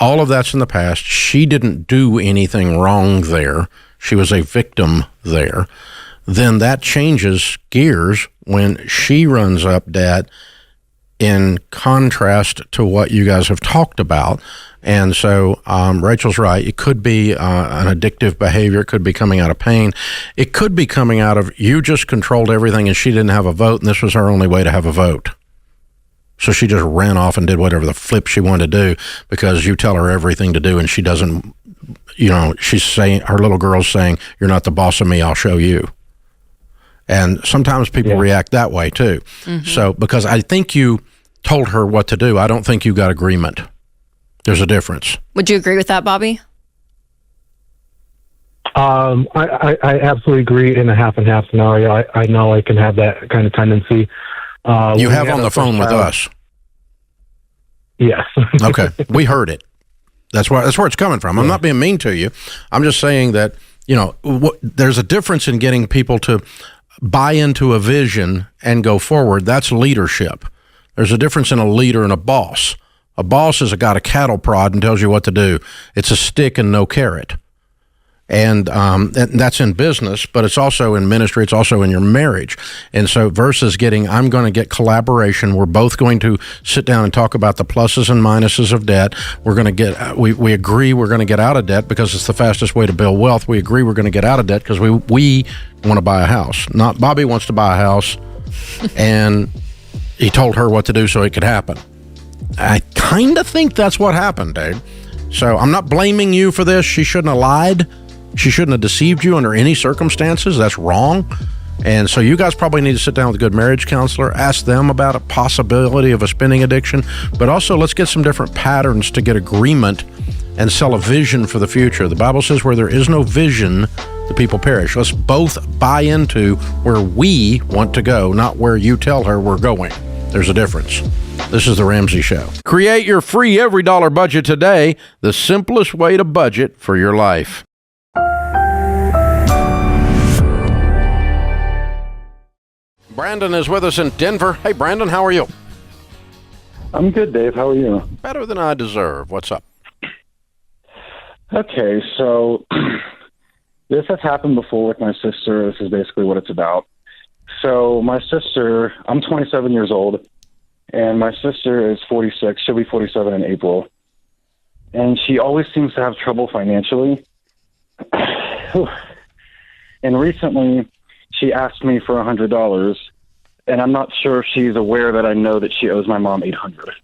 all of that's in the past. She didn't do anything wrong there. She was a victim there. Then that changes gears when she runs up debt in contrast to what you guys have talked about. And so Rachel's right. It could be an addictive behavior. It could be coming out of pain. It could be coming out of you just controlled everything and she didn't have a vote, and this was her only way to have a vote. So she just ran off and did whatever the flip she wanted to do because you tell her everything to do, and she doesn't, she's saying, her little girl's saying, you're not the boss of me, I'll show you. And sometimes people react that way too. Mm-hmm. So, because I think you told her what to do, I don't think you got agreement. There's a difference. Would you agree with that, Bobby? I absolutely agree in a half and half scenario. I know I can have that kind of tendency. You have on the phone with us. Yes. Okay. We heard it. That's where it's coming from. I'm not being mean to you. I'm just saying that, there's a difference in getting people to buy into a vision and go forward. That's leadership. There's a difference in a leader and a boss. A boss is a guy to cattle prod and tells you what to do. It's a stick and no carrot. And that's in business, but it's also in ministry. It's also in your marriage. And so versus I'm going to get collaboration. We're both going to sit down and talk about the pluses and minuses of debt. We're going to get, we agree we're going to get out of debt because it's the fastest way to build wealth. We agree we're going to get out of debt because we want to buy a house. Not Bobby wants to buy a house, and he told her what to do so it could happen. I kind of think that's what happened, Dave. So I'm not blaming you for this. She shouldn't have lied. She shouldn't have deceived you under any circumstances. That's wrong. And so you guys probably need to sit down with a good marriage counselor, ask them about a possibility of a spending addiction, but also let's get some different patterns to get agreement and sell a vision for the future. The Bible says where there is no vision, the people perish. Let's both buy into where we want to go, not where you tell her we're going. There's a difference. This is The Ramsey Show. Create your free every dollar budget today, the simplest way to budget for your life. Brandon is with us in Denver. Hey, Brandon, how are you? I'm good, Dave. How are you? Better than I deserve. What's up? Okay, so this has happened before with my sister. This is basically what it's about. So my sister, I'm 27 years old, and my sister is 46. She'll be 47 in April. And she always seems to have trouble financially. And recently, she asked me for $100, and I'm not sure if she's aware that I know that she owes my mom $800.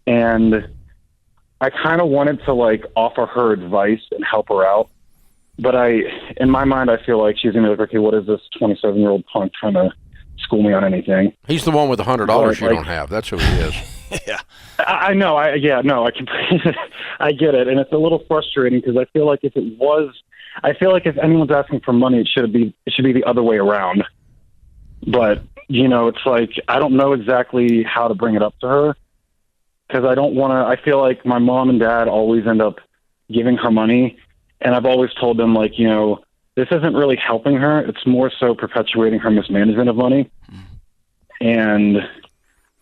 And I kind of wanted to offer her advice and help her out, but in my mind, I feel like she's gonna be like, okay, what is this 27-year-old punk trying to school me on anything? He's the one with the $100 you don't have. That's who he is. Yeah, I know. I get it, and it's a little frustrating because I feel like if anyone's asking for money, it should be the other way around. But it's like I don't know exactly how to bring it up to her because I don't want to. I feel like my mom and dad always end up giving her money, and I've always told them, like, you know, this isn't really helping her. It's more so perpetuating her mismanagement of money. And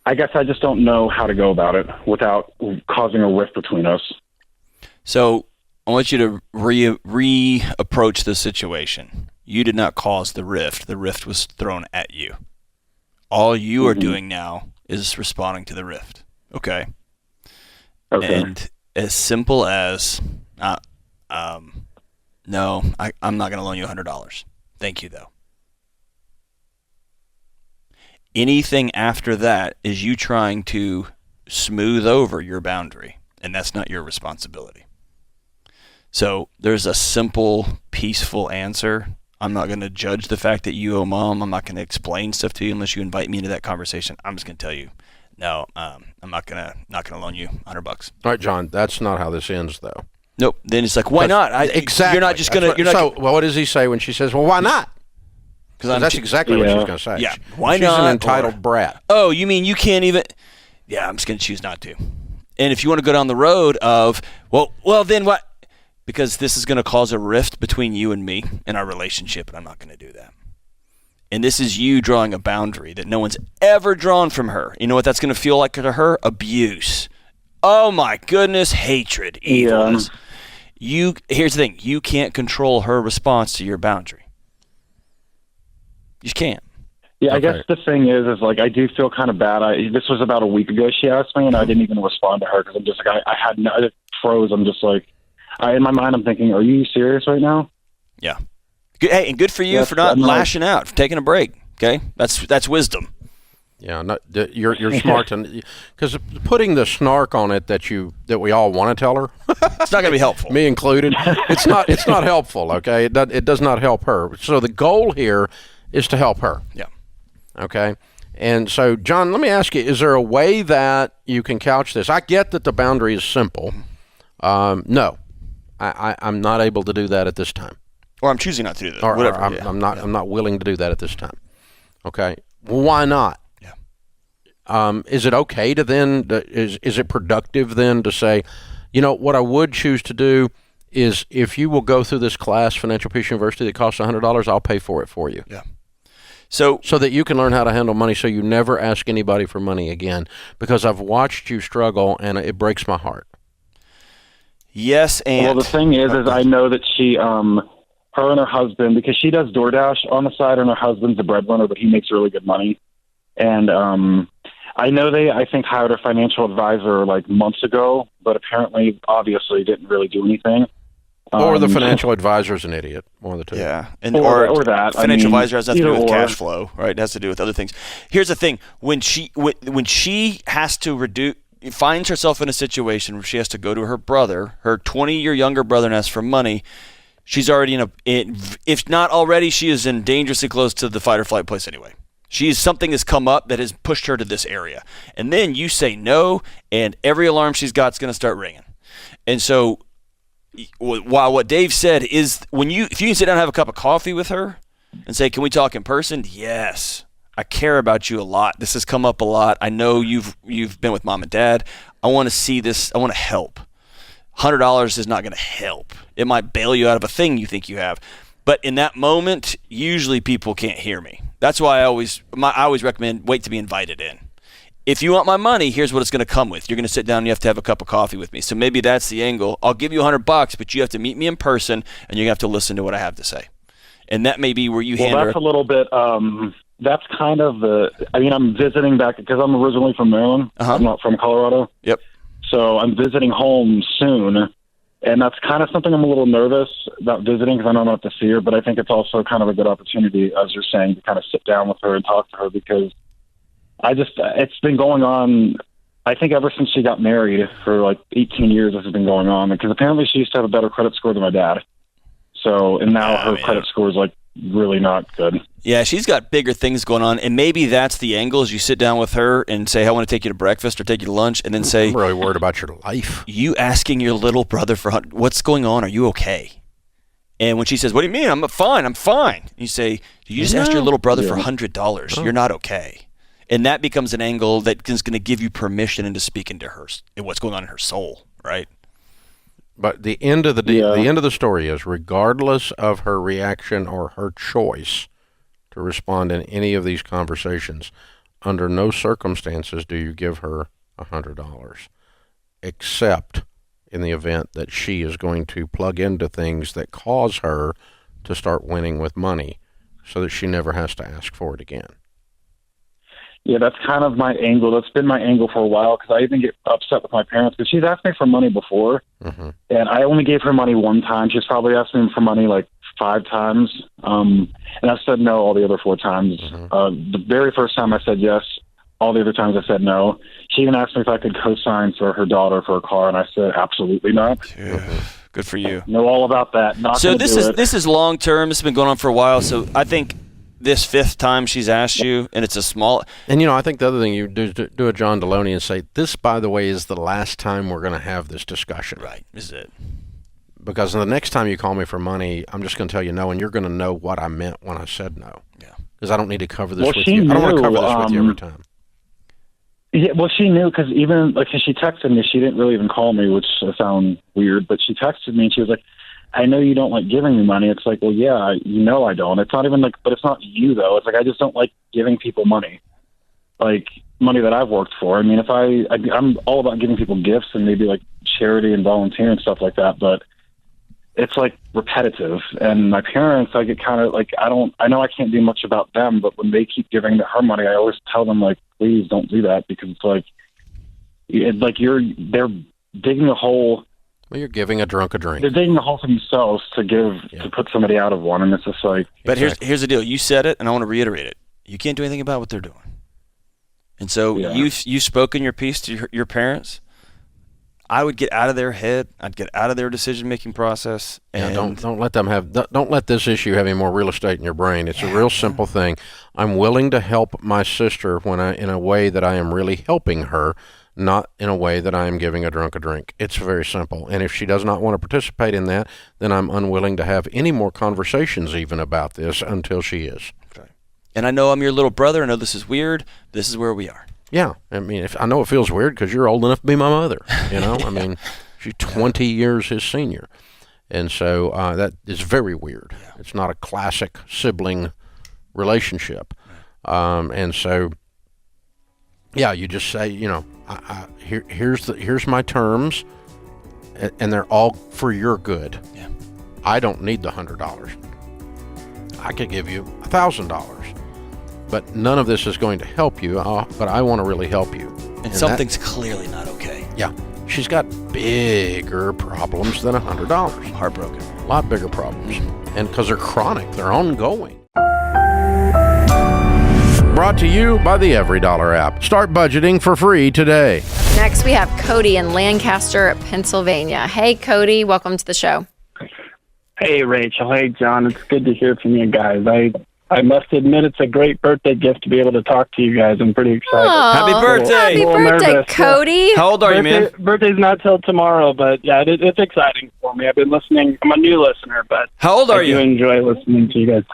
I guess I just don't know how to go about it without causing a rift between us. So I want you to reapproach the situation. You did not cause the rift. The rift was thrown at you. All you are doing now is responding to the rift. Okay. And as simple as, no, I'm not going to loan you $100. Thank you, though. Anything after that is you trying to smooth over your boundary, and that's not your responsibility. So there's a simple, peaceful answer. I'm not going to judge the fact that you owe mom. I'm not going to explain stuff to you unless you invite me into that conversation. I'm just going to tell you, no, I'm not going to loan you $100. All right, John, that's not how this ends, though. Nope. Then it's like, why not? Exactly. You're not just going to. So, well, what does he say when she says, well, why not? Because that's exactly what she's going to say. Yeah. Why she's not? She's an entitled brat. Oh, you mean you can't even? Yeah, I'm just going to choose not to. And if you want to go down the road of, well, then what? Because this is going to cause a rift between you and me in our relationship, and I'm not going to do that. And this is you drawing a boundary that no one's ever drawn from her. You know what that's going to feel like to her? Abuse. Oh my goodness, hatred, evilness. Yeah. Here's the thing. You can't control her response to your boundary. You just can't. Yeah, I guess the thing is like, I do feel kind of bad. This was about a week ago she asked me, and I didn't even respond to her because I'm just like, I froze. I'm just like, in my mind, I'm thinking, are you serious right now? Yeah. Hey, and good for you for not lashing out, for taking a break. Okay, that's wisdom. Yeah, you're smart, because putting the snark on it that we all want to tell her, it's not going to be helpful. Me included. It's not helpful. Okay, it does not help her. So the goal here is to help her. Yeah. Okay. And so, John, let me ask you: is there a way that you can couch this? I get that the boundary is simple. No, I'm not able to do that at this time. Or I'm choosing not to do that. Or whatever. I'm not willing to do that at this time. Okay. Well, why not? Yeah. Is it okay to then? Is it productive then to say, you know, what I would choose to do is if you will go through this class, Financial Peace University, that costs $100, I'll pay for it for you. Yeah. So that you can learn how to handle money, so you never ask anybody for money again. Because I've watched you struggle, and it breaks my heart. Yes, and well, the thing is I know that she, her and her husband, because she does DoorDash on the side, and her husband's a breadwinner, but he makes really good money. And I know I think, hired a financial advisor like months ago, but apparently, obviously, didn't really do anything. Or the financial advisor is an idiot. One of the two. Yeah, or that financial advisor has nothing to do with cash flow, right? It has to do with other things. Here's the thing: when she has to finds herself in a situation where she has to go to her brother, her 20-year younger brother, and ask for money, she's already if not already, she is in dangerously close to the fight or flight place anyway. Something has come up that has pushed her to this area, and then you say no, and every alarm she's got is going to start ringing. And so, while what Dave said is, if you can sit down and have a cup of coffee with her and say, "Can we talk in person?" Yes, I care about you a lot. This has come up a lot. I know you've been with mom and dad. I want to see this. I want to help. $100 is not going to help. It might bail you out of a thing you think you have. But in that moment, usually people can't hear me. That's why I always recommend wait to be invited in. If you want my money, here's what it's going to come with. You're going to sit down and you have to have a cup of coffee with me. So maybe that's the angle. I'll give you $100, but you have to meet me in person, and you're going to have to listen to what I have to say. And that may be where you hand her. Well, that's a little bit. That's kind of I'm visiting back because I'm originally from Maryland. Uh-huh. I'm not from Colorado. Yep. So I'm visiting home soon, and that's kind of something I'm a little nervous about visiting because I don't know what to see her, but I think it's also kind of a good opportunity, as you're saying, to kind of sit down with her and talk to her because it's been going on, I think, ever since she got married for like 18 years. This has been going on because apparently she used to have a better credit score than my dad. So, and now her credit score is like really not good. Yeah, she's got bigger things going on, and maybe that's the angle. Is you sit down with her and say, "I want to take you to breakfast or take you to lunch," and then say, "I'm really worried about your life." You asking your little brother for what's going on? Are you okay? And when she says, "What do you mean? I'm fine. I'm fine." You say, "You just asked your little brother for $100. You're not okay." And that becomes an angle that is going to give you permission into speaking to her, what's going on in her soul, right? But the end of the end of the story is, regardless of her reaction or her choice to respond in any of these conversations, under no circumstances do you give her $100, except in the event that she is going to plug into things that cause her to start winning with money, so that she never has to ask for it again. Yeah, that's kind of my angle. That's been my angle for a while, because I even get upset with my parents because she's asked me for money before, and I only gave her money one time. She's probably asked me for money like 5 times, and I've said no all the other 4 times. The very first time I said yes. All the other times I said no. She even asked me if I could co-sign for her daughter for a car, and I said absolutely not. Good for you. Know all about that. So this is long term. This has been going on for a while. So I think this 5th time she's asked you, and it's a small. And I think the other thing you do a John Deloney and say, this, by the way, is the last time we're going to have this discussion. Right. This is it. Because the next time you call me for money, I'm just going to tell you no, and you're going to know what I meant when I said no. Yeah. Because I don't need to cover this with you. I don't want to cover this with you every time. Yeah, well, she knew, because even she texted me. She didn't really even call me, which sounds weird, but she texted me and she was like, I know you don't like giving me money. It's like, well, yeah, I don't. It's not even but it's not you, though. It's like, I just don't like giving people money, like money that I've worked for. I mean, if I'm all about giving people gifts and maybe like charity and volunteer and stuff like that, but it's like repetitive. And my parents, I get kind of like, I know I can't do much about them, but when they keep giving her money, I always tell them, like, please don't do that, because it's like they're digging a hole. Well, you're giving a drunk a drink. They're digging a hole for themselves to put somebody out of one, and it's just like. But here's the deal. You said it, and I want to reiterate it. You can't do anything about what they're doing. And so you've spoken your piece to your parents. I would get out of their head. I'd get out of their decision-making process. And don't let them don't let this issue have any more real estate in your brain. It's a real simple thing. I'm willing to help my sister in a way that I am really helping her, not in a way that I am giving a drunk a drink. It's very simple. And if she does not want to participate in that, then I'm unwilling to have any more conversations even about this until she is. Okay. And I know I'm your little brother. I know this is weird. This is where we are. Yeah, I mean, I know it feels weird because you're old enough to be my mother, I mean, she's 20 years his senior. And so that is very weird. Yeah. It's not a classic sibling relationship. And so, you just say, here's my terms, and they're all for your good. Yeah. I don't need the $100. I could give you $1,000. But none of this is going to help you, but I want to really help you. And something's clearly not okay. Yeah. She's got bigger problems than $100. Heartbroken. A lot bigger problems. And because they're chronic, they're ongoing. Brought to you by the EveryDollar app. Start budgeting for free today. Next, we have Cody in Lancaster, Pennsylvania. Hey, Cody. Welcome to the show. Hey, Rachel. Hey, John. It's good to hear from you guys. I must admit, it's a great birthday gift to be able to talk to you guys. I'm pretty excited. Aww, happy birthday. Happy birthday, nervous. Cody. How old are you, man? Birthday's not till tomorrow, but yeah, it's exciting for me. I've been listening. I'm a new listener, but how old are you? I do enjoy listening to you guys.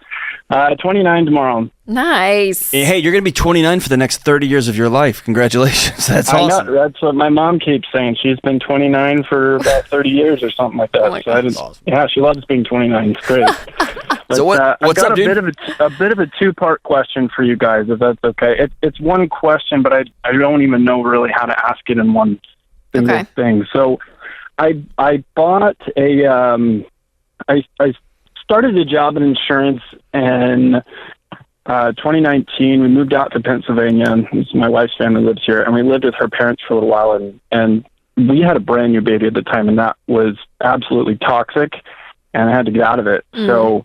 29 tomorrow. Nice. Hey, you're going to be 29 for the next 30 years of your life. Congratulations. That's awesome. I know. That's what my mom keeps saying. She's been 29 for about 30 years or something like that. Yeah, she loves being 29. It's great. But, so what's I've got up, dude? a bit of a two-part question for you guys, if that's okay. It's one question, but I don't even know really how to ask it in one single thing. So I bought I started a job in insurance in 2019. We moved out to Pennsylvania. My wife's family lives here, and we lived with her parents for a little while, and we had a brand new baby at the time, and that was absolutely toxic, and I had to get out of it. So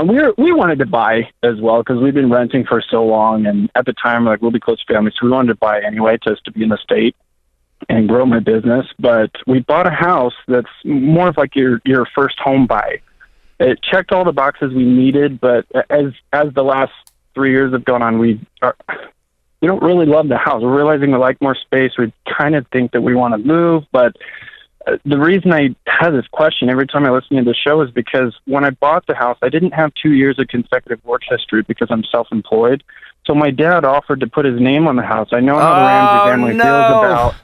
we wanted to buy as well because we've been renting for so long, and at the time, we'll be close family, so we wanted to buy anyway just to be in the state and grow my business. But we bought a house that's more of like your first home buy. It checked all the boxes we needed, but as the last 3 years have gone on, we don't really love the house. We're realizing we like more space. We kind of think that we want to move, but the reason I have this question every time I listen to the show is because when I bought the house, I didn't have 2 years of consecutive work history because I'm self-employed. So my dad offered to put his name on the house. I know how the Ramsey family feels about.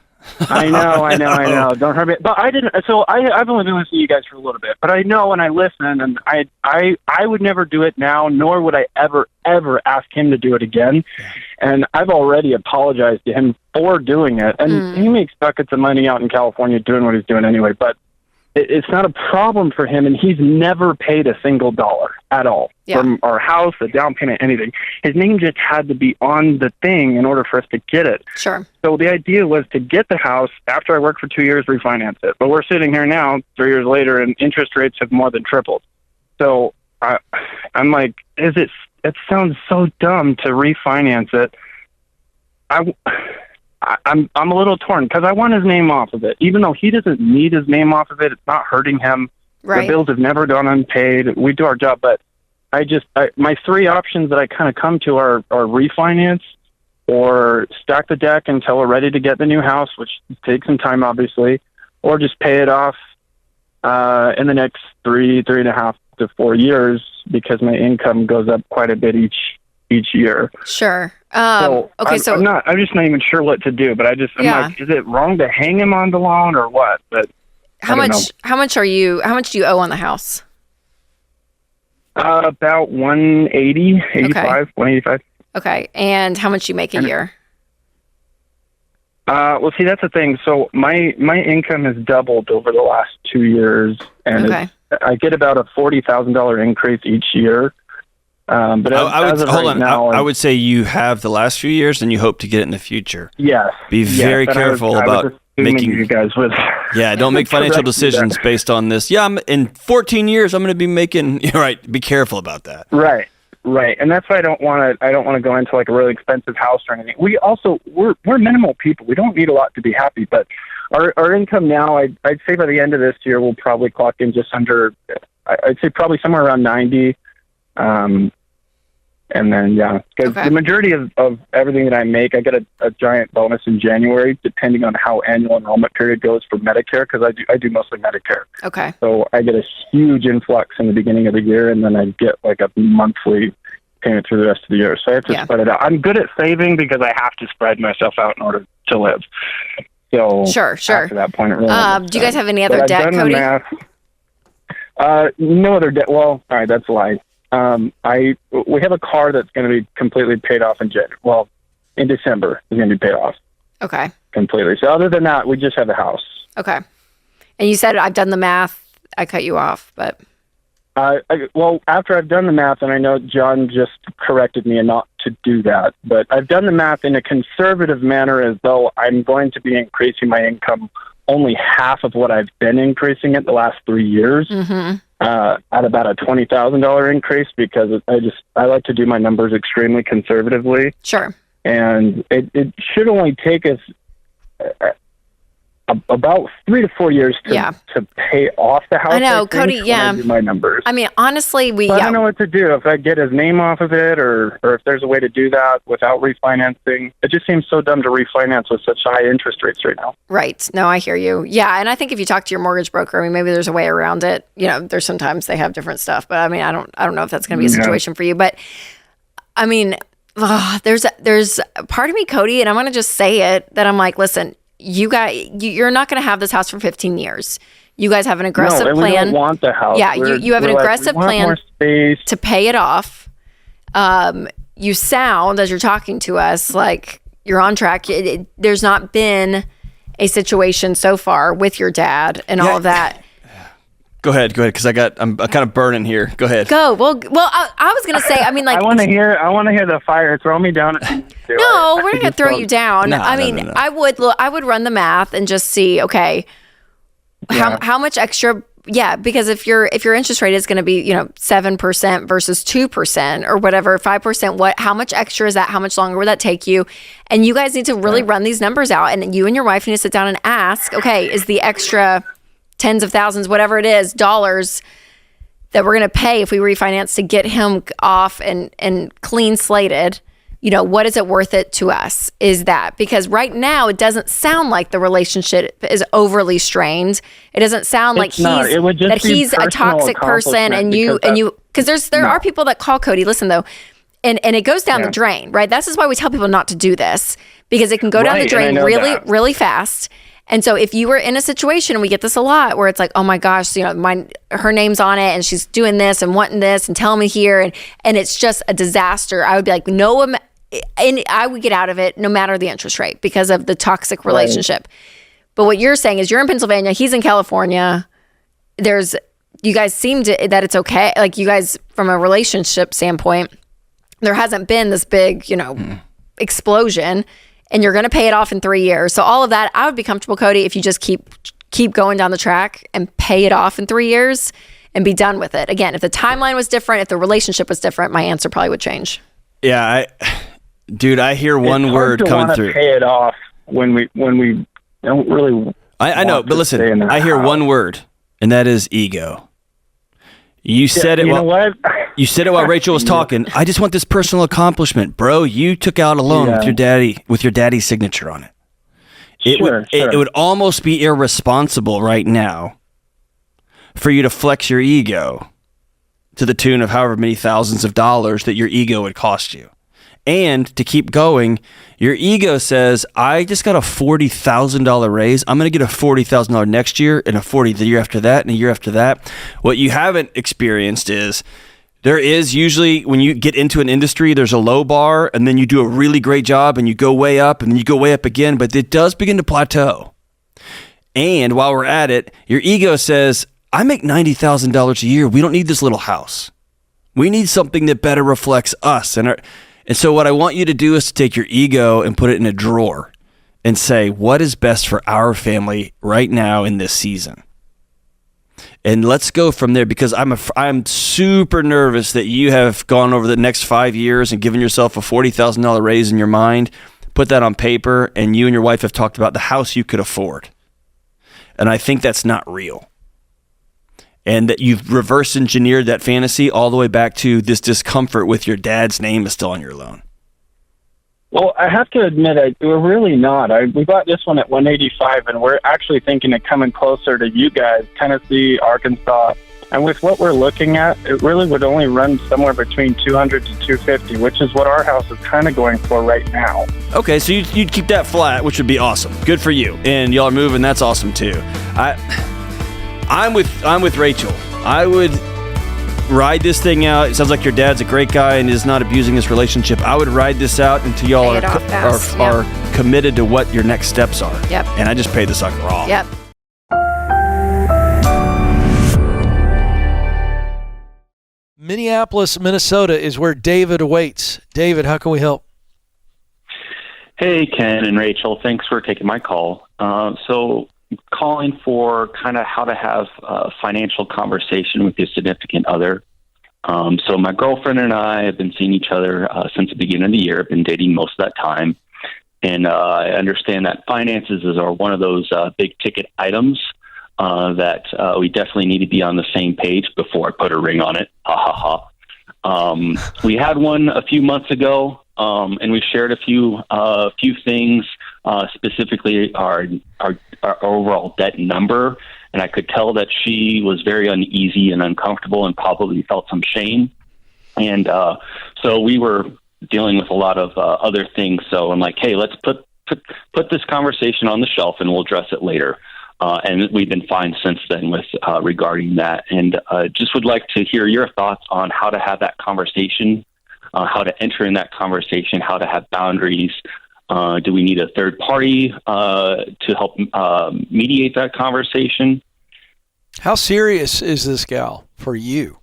I know. Don't hurt me. But I didn't. So I've only been listening to you guys for a little bit. But I know when I listen, and I would never do it now, nor would I ever ask him to do it again. And I've already apologized to him for doing it. And he makes buckets of money out in California doing what he's doing anyway. But it's not a problem for him, and he's never paid a single dollar at all from our house, the down payment, anything. His name just had to be on the thing in order for us to get it. Sure. So the idea was to get the house, after I worked for 2 years, refinance it. But we're sitting here now, 3 years later, and interest rates have more than tripled. So I'm like, it sounds so dumb to refinance it. I'm a little torn because I want his name off of it. Even though he doesn't need his name off of it, it's not hurting him. Right. The bills have never gone unpaid. We do our job, but my three options that I kind of come to are refinance or stack the deck until we're ready to get the new house, which takes some time, obviously, or just pay it off in the next 3.5 to 4 years because my income goes up quite a bit each year. Sure. I'm just not even sure what to do, but I'm like, is it wrong to hang him on the loan or what? But how much do you owe on the house? About 180, 185. Okay. And how much do you make a year? Well, see, that's the thing. So my income has doubled over the last 2 years, and I get about a $40,000 increase each year. But I would say you have the last few years, and you hope to get it in the future. Yes. Be very careful about making you guys with. Yeah, don't make financial decisions based on this. Yeah, in 14 years, I'm going to be making. Right. Be careful about that. Right. And that's why I don't want to go into like a really expensive house or anything. We're minimal people. We don't need a lot to be happy, but our income now, I'd say by the end of this year, we'll probably clock in just under. I'd say probably somewhere around 90. And then, because the majority of everything that I make, I get a giant bonus in January, depending on how annual enrollment period goes for Medicare, because I do mostly Medicare. Okay. So I get a huge influx in the beginning of the year, and then I get like a monthly payment through the rest of the year. So I have to spread it out. I'm good at saving because I have to spread myself out in order to live. So sure. After that point, it really do you guys have any other debt, Cody? No other debt. Well, all right, that's a lie. We have a car that's going to be completely paid off in December. It's going to be paid off. Okay. Completely. So other than that, we just have a house. Okay. And you said I've done the math. I cut you off, but. After I've done the math, and I know John just corrected me and not to do that, but I've done the math in a conservative manner as though I'm going to be increasing my income only half of what I've been increasing it the last 3 years. Mm-hmm. At about a $20,000 increase because I like to do my numbers extremely conservatively. Sure. And it should only take us about 3 to 4 years to pay off the house. I know, Cody. I do my numbers. I mean, honestly, I don't know what to do if I get his name off of it, or if there's a way to do that without refinancing. It just seems so dumb to refinance with such high interest rates right now. Right. No, I hear you. Yeah, and I think if you talk to your mortgage broker, I mean, maybe there's a way around it. There's sometimes they have different stuff, but I mean, I don't know if that's going to be a situation for you. But I mean, there's a part of me, Cody, and I'm going to just say it that I'm like, listen. You're not going to have this house for 15 years. You guys have an aggressive plan. We don't want the house. Yeah, you have an aggressive plan to pay it off. You sound, as you're talking to us, like you're on track. There's not been a situation so far with your dad and all of that. Go ahead, because I'm kind of burning here. Go ahead. Go. Well, I was gonna say. I mean, like, I want to hear the fire. Throw me down. No, we're not gonna throw you down. No, I mean, no. I would run the math and just see, okay, how much extra? Yeah, because if your interest rate is going to be 7% versus 2% or whatever, 5%, how much extra is that? How much longer would that take you? And you guys need to really run these numbers out, and you and your wife need to sit down and ask, okay, is the extra tens of thousands, whatever it is, dollars that we're going to pay if we refinance to get him off and clean slated, what is it worth it to us? Is that because right now it doesn't sound like the relationship is overly strained. It doesn't sound like he's a toxic person and you because there are people that call Cody. Listen though, And it goes down the drain, right? This is why we tell people not to do this, because it can go down the drain really, really fast. And so if you were in a situation, and we get this a lot, where it's like, oh my gosh, her name's on it and she's doing this and wanting this and telling me here, and it's just a disaster. I would be like, no, and I would get out of it no matter the interest rate because of the toxic relationship. Right. But what you're saying is you're in Pennsylvania, he's in California. You guys seem that it's okay. Like you guys, from a relationship standpoint, there hasn't been this big, explosion, and you're going to pay it off in 3 years. So all of that, I would be comfortable, Cody, if you just keep going down the track and pay it off in 3 years and be done with it. Again, if the timeline was different, if the relationship was different, my answer probably would change. Yeah, I hear one word coming through. Pay it off when we don't really. I know, but listen, I hear one word, and that is ego. You said it. You said it while Rachel was talking. I just want this personal accomplishment, bro. You took out a loan with your daddy's signature on it. It would almost be irresponsible right now for you to flex your ego to the tune of however many thousands of dollars that your ego would cost you. And to keep going, your ego says, I just got a $40,000 raise. I'm going to get a $40,000 next year and a $40,000 the year after that and a year after that. What you haven't experienced is there is usually, when you get into an industry, there's a low bar, and then you do a really great job and you go way up and then you go way up again, but it does begin to plateau. And while we're at it, your ego says, I make $90,000 a year. We don't need this little house. We need something that better reflects us. And so what I want you to do is to take your ego and put it in a drawer and say, what is best for our family right now in this season? And let's go from there, because I'm super nervous that you have gone over the next 5 years and given yourself a $40,000 raise in your mind, put that on paper, and you and your wife have talked about the house you could afford. And I think that's not real. And that you've reverse engineered that fantasy all the way back to this discomfort with your dad's name is still on your loan. Well, I have to admit, we're really not. We bought this one at 185, and we're actually thinking of coming closer to you guys, Tennessee, Arkansas. And with what we're looking at, it really would only run somewhere between 200 to 250, which is what our house is kind of going for right now. Okay, so you'd keep that flat, which would be awesome. Good for you. And y'all are moving. That's awesome too. I'm with Rachel. I would ride this thing out. It sounds like your dad's a great guy and is not abusing his relationship. I would ride this out until y'all are committed to what your next steps are. Yep. And I just pay the sucker off. Yep. Minneapolis, Minnesota is where David awaits. David, how can we help? Hey, Ken and Rachel. Thanks for taking my call. So calling for kind of how to have a financial conversation with your significant other. So my girlfriend and I have been seeing each other since the beginning of the year. I've been dating most of that time. And I understand that finances are one of those big ticket items that we definitely need to be on the same page before I put a ring on it. Ha ha ha. We had one a few months ago, and we shared a few things, specifically our overall debt number. And I could tell that she was very uneasy and uncomfortable and probably felt some shame. And so we were dealing with a lot of other things. So I'm like, hey, let's put this conversation on the shelf and we'll address it later. And we've been fine since then with regarding that. And just would like to hear your thoughts on how to have that conversation, how to enter in that conversation, how to have boundaries. Do we need a third party to help mediate that conversation? How serious is this gal for you?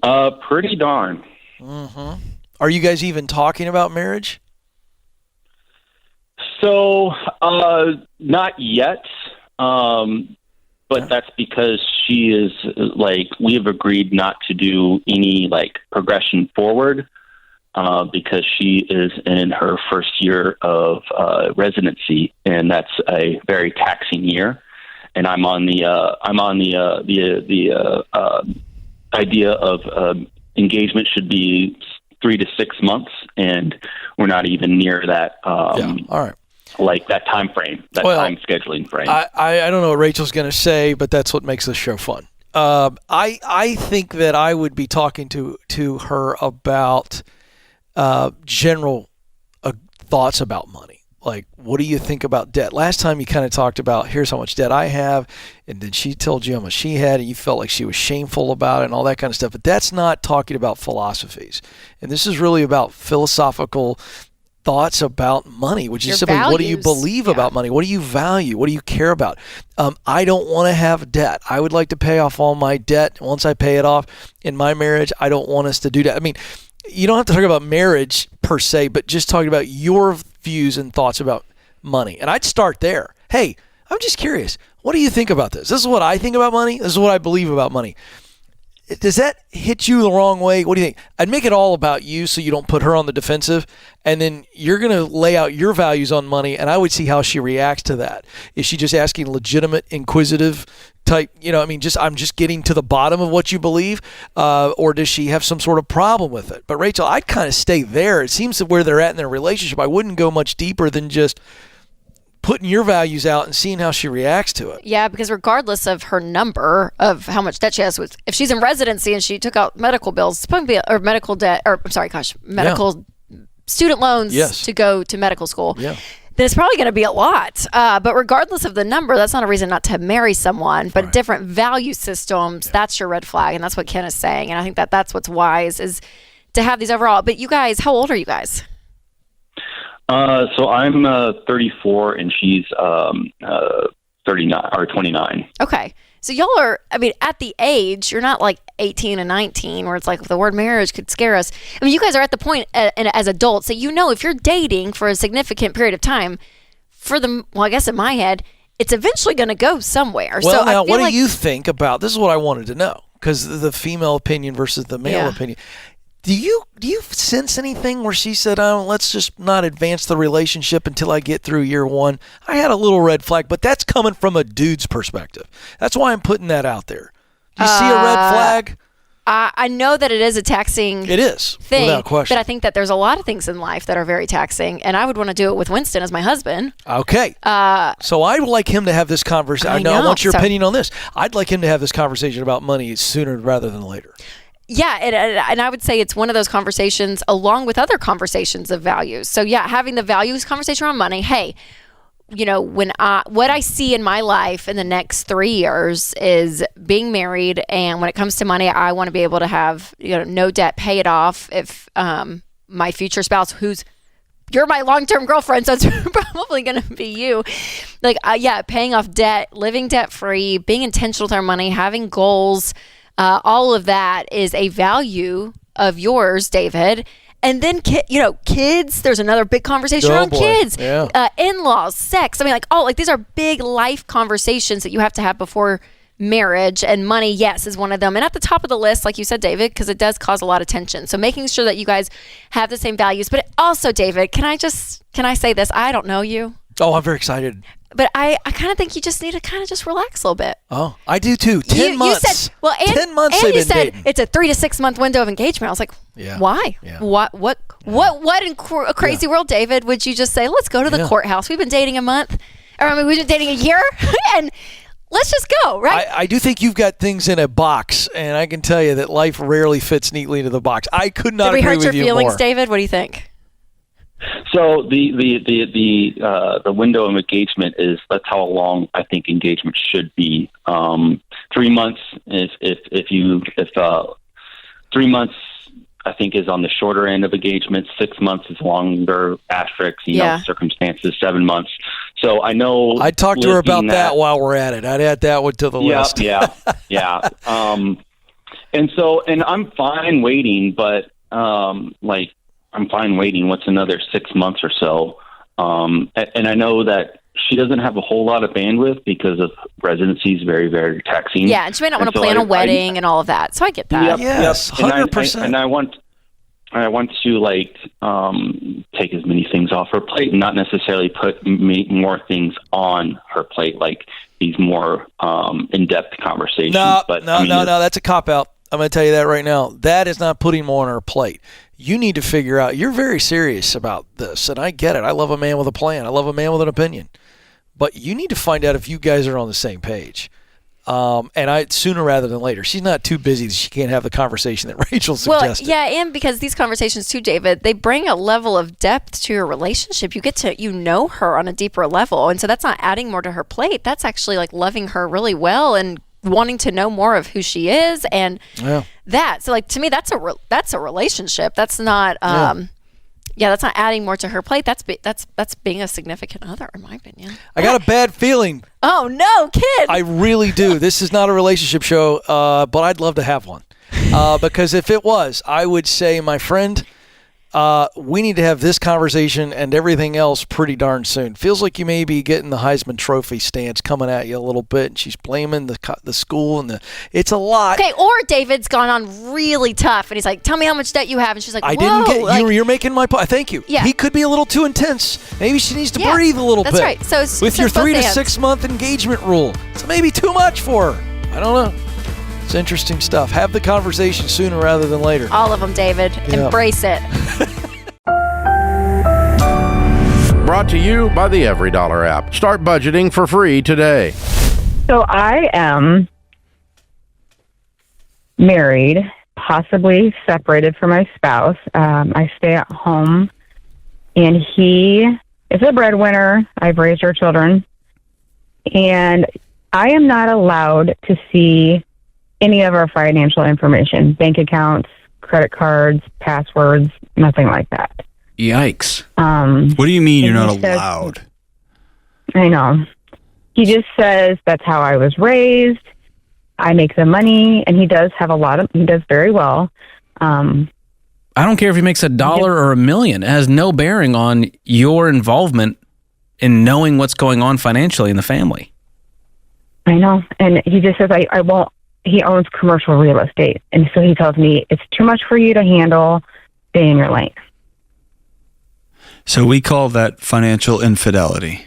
Pretty darn. Mm-hmm. Are you guys even talking about marriage? So, not yet. But that's because she is we have agreed not to do any progression forward. Because she is in her first year of residency, and that's a very taxing year. And I'm on the idea of engagement should be 3 to 6 months, and we're not even near that. All right. That time frame, time scheduling frame. I don't know what Rachel's going to say, but that's what makes this show fun. I think that I would be talking to her about general thoughts about money. Like, what do you think about debt? Last time you kind of talked about, here's how much debt I have, and then she told you how much she had, and you felt like she was shameful about it and all that kind of stuff. But that's not talking about philosophies. And this is really about philosophical thoughts about money, which is simply, what do you believe about money? What do you value? What do you care about? I don't want to have debt. I would like to pay off all my debt. Once I pay it off in my marriage, I don't want us to do that. I mean, you don't have to talk about marriage per se, but just talking about your views and thoughts about money. And I'd start there. Hey, I'm just curious. What do you think about this? This is what I think about money. This is what I believe about money. Does that hit you the wrong way? What do you think? I'd make it all about you so you don't put her on the defensive. And then you're going to lay out your values on money, and I would see how she reacts to that. Is she just asking legitimate, inquisitive type, I'm just getting to the bottom of what you believe, or does she have some sort of problem with it? But Rachel, I'd kind of stay there. It seems that where they're at in their relationship, I wouldn't go much deeper than just putting your values out and seeing how she reacts to it. Yeah, because regardless of her number of how much debt she has, if she's in residency and she took out medical bills, it's probably medical student loans to go to medical school. Yeah. Then it's probably going to be a lot. But regardless of the number, that's not a reason not to marry someone. But different value systems, that's your red flag. And that's what Ken is saying. And I think that's what's wise is to have these overall. But you guys, how old are you guys? So I'm 34 and she's 39 or 29. Okay. So y'all are, at the age, you're not like 18 and 19 where it's like the word marriage could scare us. You guys are at the point as adults that if you're dating for a significant period of time, I guess in my head, it's eventually going to go somewhere. Well, so now, what do you think about, this is what I wanted to know, because the female opinion versus the male opinion. Do you sense anything where she said, let's just not advance the relationship until I get through year one? I had a little red flag, but that's coming from a dude's perspective. That's why I'm putting that out there. Do you see a red flag? I know that it is a taxing It is, thing, without question. But I think that there's a lot of things in life that are very taxing, and I would want to do it with Winston as my husband. Okay. So I would like him to have this conversation. I know. I want your opinion on this. I'd like him to have this conversation about money sooner rather than later. Yeah, and I would say it's one of those conversations along with other conversations of values. So yeah, having the values conversation around money. Hey, what I see in my life in the next 3 years is being married, and when it comes to money, I want to be able to have no debt, pay it off. If my future spouse, you're my long-term girlfriend, so it's probably going to be you. Paying off debt, living debt-free, being intentional with our money, having goals. All of that is a value of yours, David. And then, kids, there's another big conversation around kids, in-laws, sex. These are big life conversations that you have to have before marriage, and money, yes, is one of them. And at the top of the list, like you said, David, because it does cause a lot of tension. So making sure that you guys have the same values. But also, David, can I say this? I don't know you. Oh, I'm very excited. But I kind of think you just need to kind of just relax a little bit. Oh, I do too. 10 months. You said, 10 months and you said dating. It's a 3 to 6 month window of engagement. I was like, why? Yeah. What in a crazy world, David, would you just say, let's go to the courthouse? We've been dating a month. We've been dating a year. And let's just go, right? I do think you've got things in a box, and I can tell you that life rarely fits neatly into the box. I could not agree with you more. Did we hurt your feelings, David? What do you think? So the window of engagement that's how long I think engagement should be. 3 months if 3 months I think is on the shorter end of engagement. 6 months is longer, asterisks, circumstances. 7 months. So I know I'd talk to her about that while we're at it. I'd add that one to the list. Yeah. And I'm fine waiting, but I'm fine waiting. What's another 6 months or so? And I know that she doesn't have a whole lot of bandwidth because of residency is very, very taxing. Yeah, and she may not want to plan a wedding and all of that. So I get that. Yes, 100%. And I want to take as many things off her plate and not necessarily put more things on her plate, like these more in-depth conversations. No, that's a cop-out. I'm going to tell you that right now. That is not putting more on her plate. You need to figure out, you're very serious about this, and I get it. I love a man with a plan. I love a man with an opinion. But you need to find out if you guys are on the same page. And sooner rather than later. She's not too busy that she can't have the conversation that Rachel suggested. Well, yeah, and because these conversations too, David, they bring a level of depth to your relationship. You get to know her on a deeper level, and so that's not adding more to her plate. That's actually like loving her really well and wanting to know more of who she is, and that. So, like, to me, that's a relationship. That's not. That's not adding more to her plate. That's being a significant other, in my opinion. I got a bad feeling. Oh no, kid! I really do. This is not a relationship show, but I'd love to have one. Because if it was, I would say, my friend, we need to have this conversation and everything else pretty darn soon. Feels like you may be getting the Heisman Trophy stance coming at you a little bit, and she's blaming the school, and it's a lot. Okay, or David's gone on really tough, and he's like, "Tell me how much debt you have," and she's like, "Whoa." I didn't get like, you're making my point. Thank you. Yeah. He could be a little too intense. Maybe she needs to breathe a little bit. That's right. So with your 3 to 6 month engagement rule, it's maybe too much for her. I don't know. It's interesting stuff. Have the conversation sooner rather than later. All of them, David. Yeah. Embrace it. Brought to you by the EveryDollar app. Start budgeting for free today. So I am married, possibly separated from my spouse. I stay at home, and he is a breadwinner. I've raised our children, and I am not allowed to see any of our financial information, bank accounts, credit cards, passwords, nothing like that. Yikes. What do you mean you're not allowed? I know. He just says that's how I was raised. I make the money, and he does very well. I don't care if he makes $1 or $1 million. It has no bearing on your involvement in knowing what's going on financially in the family. I know. And he just says, I won't. He owns commercial real estate. And so he tells me, it's too much for you to handle. Stay in your lane. So we call that financial infidelity.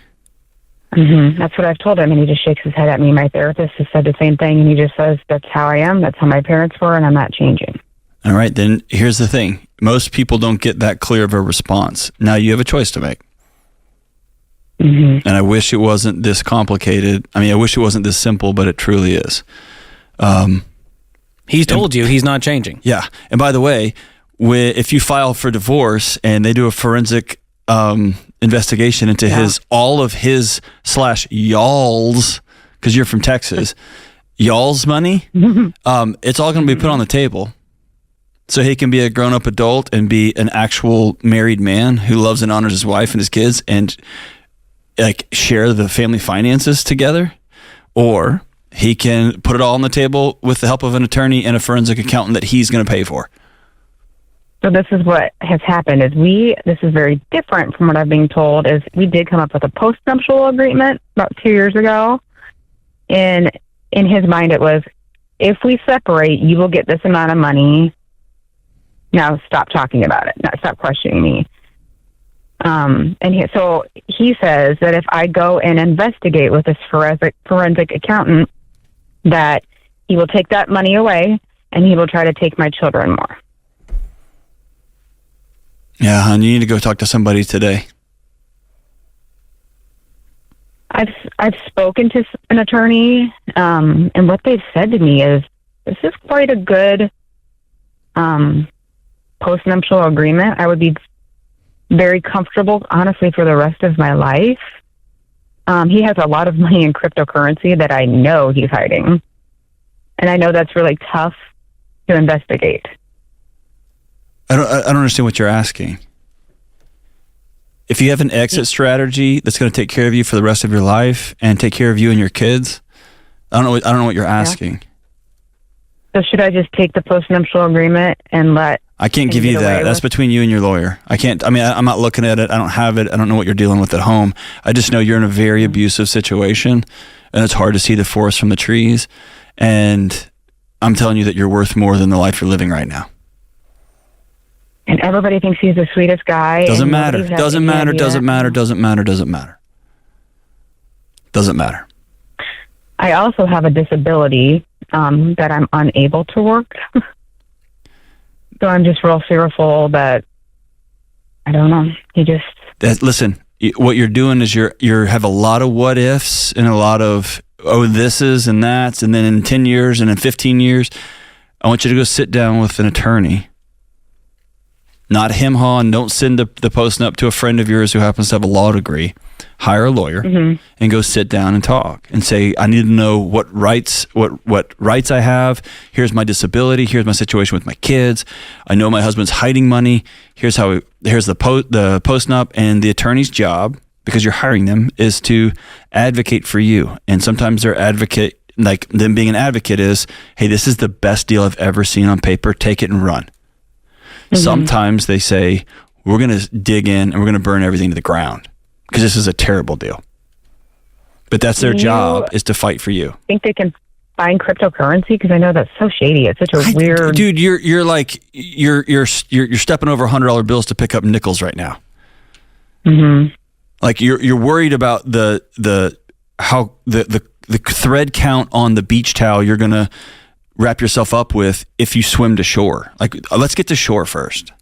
Mm-hmm. That's what I've told him, and he just shakes his head at me. My therapist has said the same thing, and he just says, that's how I am, that's how my parents were, and I'm not changing. All right, then here's the thing. Most people don't get that clear of a response. Now you have a choice to make. Mm-hmm. And I wish it wasn't this complicated. I mean, I wish it wasn't this simple, but it truly is. He's told you he's not changing. Yeah. And by the way, if you file for divorce and they do a forensic investigation into all of his / y'all's, because you're from Texas, y'all's money, it's all going to be put on the table. So he can be a grown-up adult and be an actual married man who loves and honors his wife and his kids and like share the family finances together, or he can put it all on the table with the help of an attorney and a forensic accountant that he's going to pay for. So this is what has happened is this is very different from what I've been told, is we did come up with a post-nuptial agreement about 2 years ago. And in his mind it was, if we separate, you will get this amount of money. Now stop talking about it. Now stop questioning me. So he says that if I go and investigate with this forensic accountant, that he will take that money away and he will try to take my children more. Yeah, hon, you need to go talk to somebody today. I've spoken to an attorney, and what they've said to me is, this is quite a good postnuptial agreement. I would be very comfortable, honestly, for the rest of my life. He has a lot of money in cryptocurrency that I know he's hiding, and I know that's really tough to investigate. I don't understand what you're asking. If you have an exit strategy that's going to take care of you for the rest of your life and take care of you and your kids, I don't know what you're asking. So should I just take the postnuptial agreement and let? I can't give you that. That's between you and your lawyer. I can't. I mean, I'm not looking at it. I don't have it. I don't know what you're dealing with at home. I just know you're in a very abusive situation, and it's hard to see the forest from the trees. And I'm telling you that you're worth more than the life you're living right now. And everybody thinks he's the sweetest guy. Doesn't matter. Doesn't matter. Doesn't matter. Doesn't matter. Doesn't matter. Doesn't matter. I also have a disability that I'm unable to work. So I'm just real fearful that, I don't know, listen, what you're doing is you have a lot of what ifs and a lot of this is and that's, and then in 10 years and in 15 years, I want you to go sit down with an attorney. Not hem-haw, and don't send the post up to a friend of yours who happens to have a law degree. Hire a lawyer and go sit down and talk and say, I need to know what rights I have. Here's my disability. Here's my situation with my kids. I know my husband's hiding money. Here's the post-nup, and the attorney's job, because you're hiring them, is to advocate for you. And sometimes their advocate, like them being an advocate, is, hey, this is the best deal I've ever seen on paper. Take it and run. Sometimes they say, we're going to dig in and we're going to burn everything to the ground because this is a terrible deal. But that's their job, is to fight for you. Think they can find cryptocurrency? Because I know that's so shady. It's such a weird. Dude, you're like you're stepping over $100 bills to pick up nickels right now. Like you're worried about the thread count on the beach towel you're going to wrap yourself up with if you swim to shore. Like, let's get to shore first.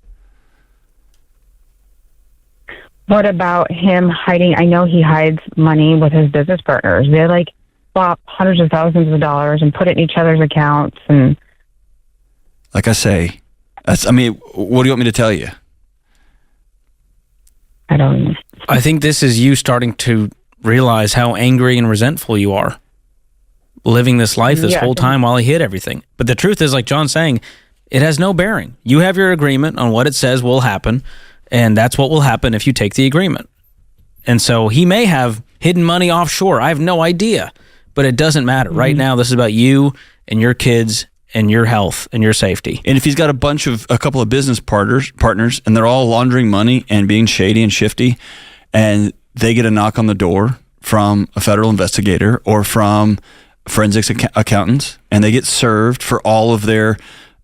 What about him hiding? I know he hides money with his business partners. They like swap hundreds of thousands of dollars and put it in each other's accounts. And like I say, what do you want me to tell you? I don't know. I think this is you starting to realize how angry and resentful you are, living this life this whole time while he hid everything. But the truth is, like John's saying, it has no bearing. You have your agreement on what it says will happen, and that's what will happen if you take the agreement. And so he may have hidden money offshore. I have no idea, but it doesn't matter. Right now, this is about you and your kids and your health and your safety. And if he's got a couple of business partners, and they're all laundering money and being shady and shifty, and they get a knock on the door from a federal investigator or from forensics accountants, and they get served for all of their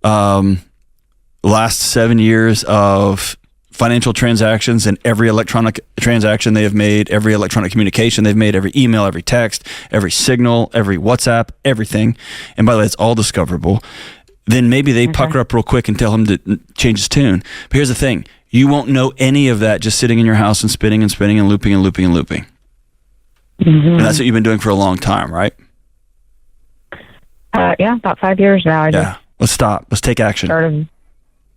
last 7 years of financial transactions and every electronic transaction they have made, every electronic communication they've made, every email, every text, every signal, every WhatsApp, everything. And by the way, it's all discoverable. Then maybe they pucker up real quick and tell him to change his tune. But here's the thing. You won't know any of that just sitting in your house and spinning and spinning and looping and looping and looping. And that's what you've been doing for a long time, right? Yeah, about 5 years now. Let's stop. Let's take action.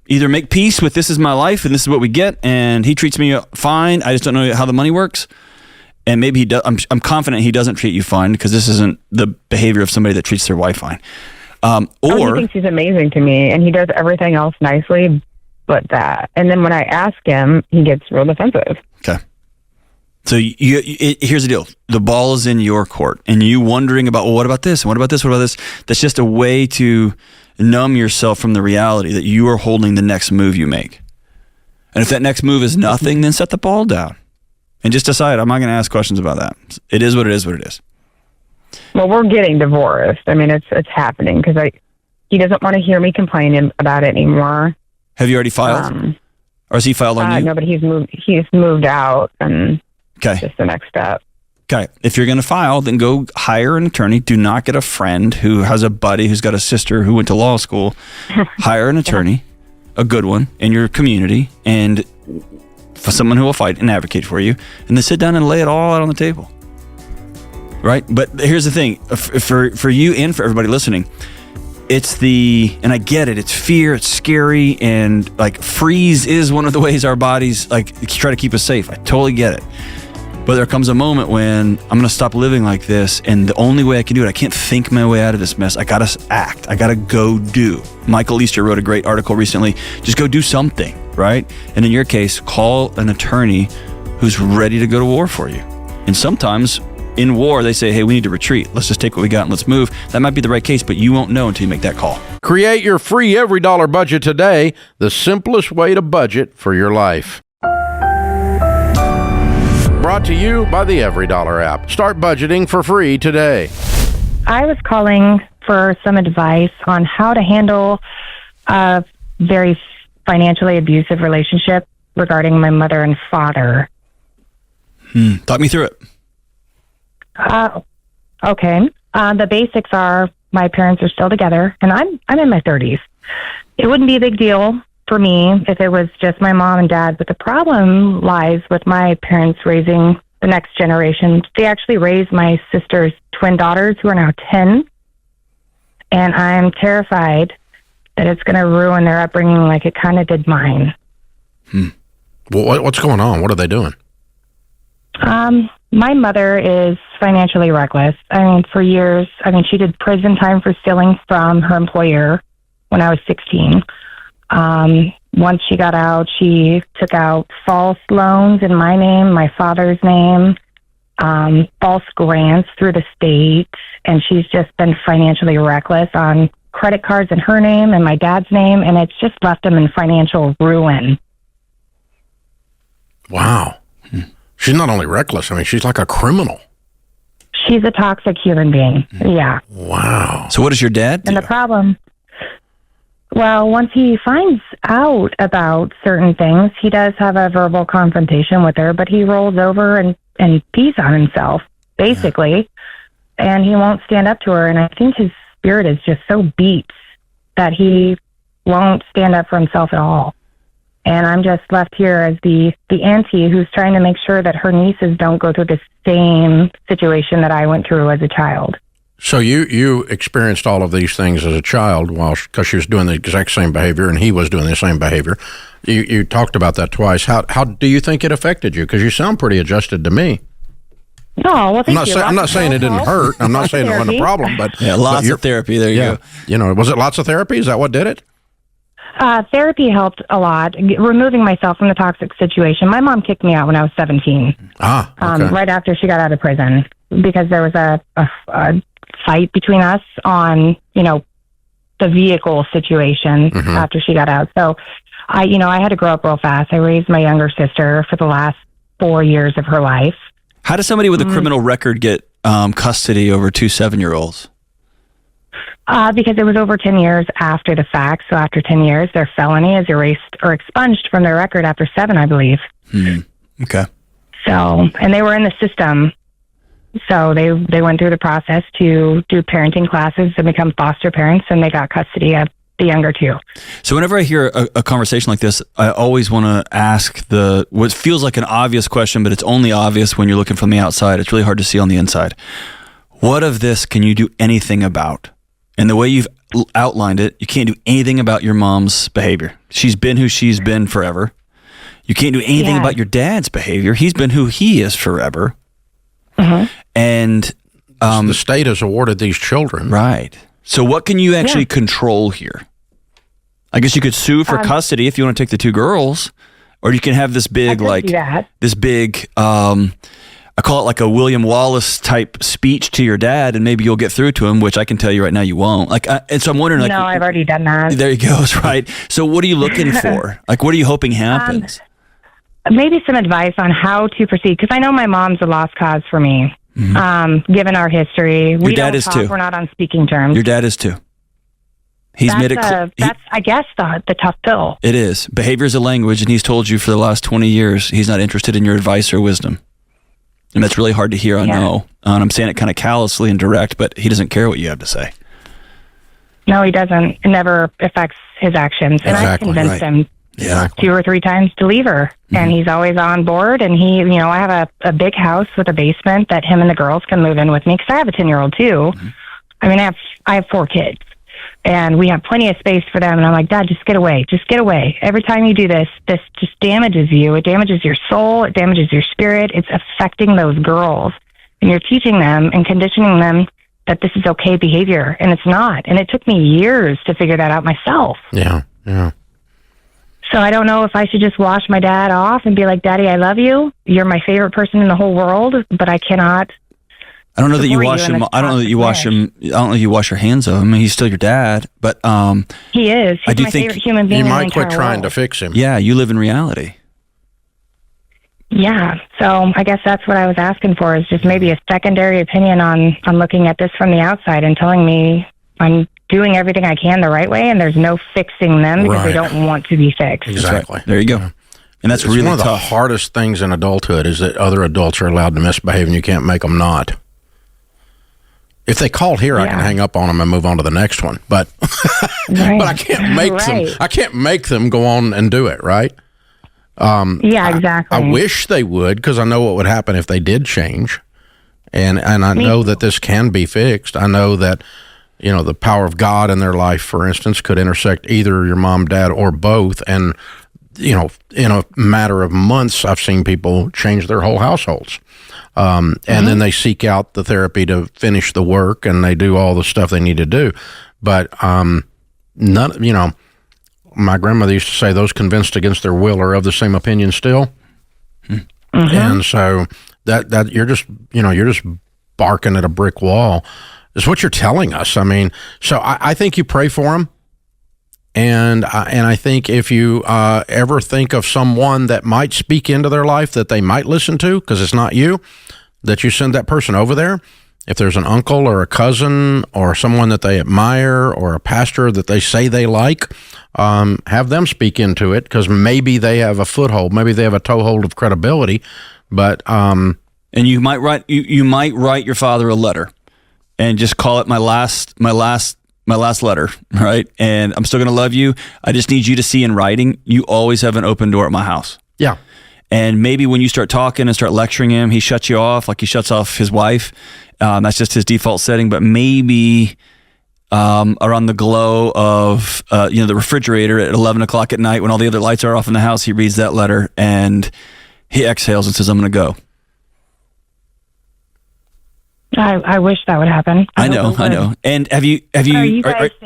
Either make peace with, this is my life and this is what we get, and he treats me fine. I just don't know how the money works. And maybe he does. I'm confident he doesn't treat you fine, because this isn't the behavior of somebody that treats their wife fine. He thinks he's amazing to me, and he does everything else nicely but that. And then when I ask him, he gets real defensive. Okay. So here's the deal. The ball is in your court, and you wondering about, well, what about this? And what about this? What about this? That's just a way to numb yourself from the reality that you are holding the next move you make. And if that next move is nothing, then set the ball down and just decide, I'm not going to ask questions about that. It is what it is, what it is. Well, we're getting divorced. I mean, it's happening because he doesn't want to hear me complaining about it anymore. Have you already filed? Or has he filed on you? No, but he's moved out, and just the next step. Okay. If you're going to file, then go hire an attorney. Do not get a friend who has a buddy who's got a sister who went to law school. Hire an attorney, a good one in your community, and for someone who will fight and advocate for you, and then sit down and lay it all out on the table. Right? But here's the thing. For you and for everybody listening, and I get it, it's fear, it's scary, and like freeze is one of the ways our bodies like try to keep us safe. I totally get it. But there comes a moment when I'm going to stop living like this, and the only way I can do it, I can't think my way out of this mess. I got to act. I got to go do. Michael Easter wrote a great article recently. Just go do something, right? And in your case, call an attorney who's ready to go to war for you. And sometimes in war, they say, hey, we need to retreat. Let's just take what we got and let's move. That might be the right case, but you won't know until you make that call. Create your free Every Dollar budget today, the simplest way to budget for your life. Brought to you by the Every Dollar app. Start budgeting for free today. I was calling for some advice on how to handle a very financially abusive relationship regarding my mother and father. Talk me through it. Okay. The basics are my parents are still together, and I'm in my 30s. It wouldn't be a big deal for me if it was just my mom and dad, but the problem lies with my parents raising the next generation. They actually raised my sister's twin daughters, who are now 10, and I'm terrified that it's going to ruin their upbringing like it kind of did mine. Well, what's going on? What are they doing? My mother is financially reckless. I mean, for years, she did prison time for stealing from her employer when I was 16. Once she got out, she took out false loans in my name, my father's name, false grants through the state, and she's just been financially reckless on credit cards in her name and my dad's name, and it's just left them in financial ruin. Wow. She's not only reckless, she's like a criminal. She's a toxic human being. Yeah. Wow. So what does your dad do? And the problem, well, once he finds out about certain things, he does have a verbal confrontation with her, but he rolls over and pees on himself, basically, and he won't stand up to her. And I think his spirit is just so beat that he won't stand up for himself at all. And I'm just left here as the auntie who's trying to make sure that her nieces don't go through the same situation that I went through as a child. So you experienced all of these things as a child because she was doing the exact same behavior and he was doing the same behavior. You talked about that twice. How do you think it affected you? Because you sound pretty adjusted to me. No, well, thank you. I'm not saying it didn't hurt. I'm not saying it wasn't a problem, but lots of therapy. There you go. Was it lots of therapy? Is that what did it? Therapy helped a lot, removing myself from the toxic situation. My mom kicked me out when I was 17. Okay. Right after she got out of prison, because there was a fight between us on, the vehicle situation after she got out. So I had to grow up real fast. I raised my younger sister for the last 4 years of her life. How does somebody with a criminal record get custody over 2 7-year-olds? Because it was over 10 years after the fact. So after 10 years, their felony is erased or expunged from their record after 7, I believe. Okay. So, and they were in the system. So they went through the process to do parenting classes and become foster parents, and they got custody of the younger two. So whenever I hear a conversation like this, I always want to ask what feels like an obvious question, but it's only obvious when you're looking from the outside. It's really hard to see on the inside. What of this can you do anything about? And the way you've outlined it, you can't do anything about your mom's behavior. She's been who she's been forever. You can't do anything about your dad's behavior. He's been who he is forever. And the state has awarded these children. Right. So what can you actually control here? I guess you could sue for custody if you want to take the 2 girls, or you can have this big, I call it like a William Wallace type speech to your dad, and maybe you'll get through to him, which I can tell you right now you won't. And so I'm wondering, no, I've already done that. There you go. Right. So what are you looking for? What are you hoping happens? Maybe some advice on how to proceed, because I know my mom's a lost cause for me. Given our history, your dad is too. We're not on speaking terms. Your dad is too. He's made it. That's, I guess, the tough pill. It is. Behavior is a language, and he's told you for the last 20 years he's not interested in your advice or wisdom. And that's really hard to hear, I know. And I'm saying it kind of callously and direct, but he doesn't care what you have to say. No, he doesn't. It never affects his actions. And I've convinced him 2 or 3 times to leave her. And he's always on board. And he, I have a big house with a basement that him and the girls can move in with me, because I have a 10-year-old too. I have 4 kids. And we have plenty of space for them. And I'm like, Dad, just get away. Just get away. Every time you do this just damages you. It damages your soul. It damages your spirit. It's affecting those girls. And you're teaching them and conditioning them that this is okay behavior. And it's not. And it took me years to figure that out myself. Yeah. So I don't know if I should just wash my dad off and be like, Daddy, I love you. You're my favorite person in the whole world, but I cannot. I don't know that you wash him. I don't know that you wash him. I don't know you wash your hands of him. He's still your dad, but he is. He's my favorite human being. You might quit trying to fix him. Yeah, you live in reality. Yeah, so I guess that's what I was asking for, is just maybe a secondary opinion on looking at this from the outside and telling me I'm doing everything I can the right way, and there's no fixing them because they don't want to be fixed. Exactly. Right. There you go. And that's really one of tough. the hardest things in adulthood is that other adults are allowed to misbehave and you can't make them not. If they call here, I can hang up on them and move on to the next one. But but I can't make them. I can't make them go on and do it. Right. Yeah, exactly. I wish they would, because I know what would happen if they did change. And I know that this can be fixed. I know that, the power of God in their life, for instance, could intersect either your mom, dad, or both. And, in a matter of months, I've seen people change their whole households. And then they seek out the therapy to finish the work, and they do all the stuff they need to do. But my grandmother used to say, those convinced against their will are of the same opinion still. And so that you're just barking at a brick wall is what you're telling us. I mean, so I think you pray for them. And I think if you ever think of someone that might speak into their life that they might listen to, because it's not you, that you send that person over there. If there's an uncle or a cousin or someone that they admire or a pastor that they say they like, have them speak into it, because maybe they have a foothold, maybe they have a toehold of credibility. But and you might write your father a letter, and just call it my last letter, right? And I'm still going to love you. I just need you to see in writing, you always have an open door at my house. Yeah. And maybe when you start talking and start lecturing him, he shuts you off like he shuts off his wife. That's just his default setting. But maybe around the glow of the refrigerator at 11 o'clock at night when all the other lights are off in the house, he reads that letter and he exhales and says, I'm going to go. I wish that would happen. I know. And are you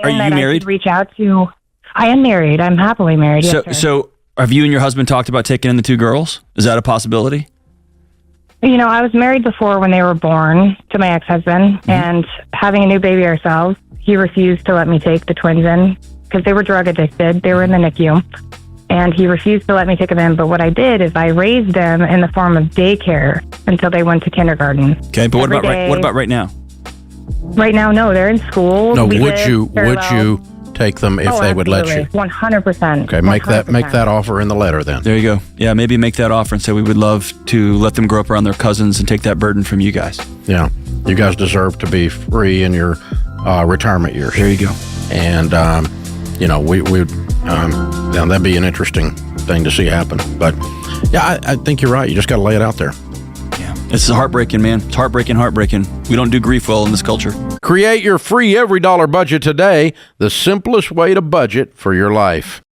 married? Reach out to. I am married. I'm happily married. Yes, sir. So have you and your husband talked about taking in the two girls? Is that a possibility? I was married before when they were born to my ex-husband, and having a new baby ourselves, he refused to let me take the twins in because they were drug addicted. They were in the NICU, and he refused to let me take them in. But what I did is I raised them in the form of daycare until they went to kindergarten. Okay, but what about right now? Right now, no, they're in school. No, would you take them if they would let you? 100%. Okay, make that offer in the letter then. There you go. Yeah, maybe make that offer and say we would love to let them grow up around their cousins and take that burden from you guys. Yeah, you guys deserve to be free in your retirement years. There you go. And that'd be an interesting thing to see happen. But yeah, I think you're right. You just got to lay it out there. Yeah, it's heartbreaking, man. It's heartbreaking. We don't do grief well in this culture. Create your free every dollar budget today, the simplest way to budget for your life.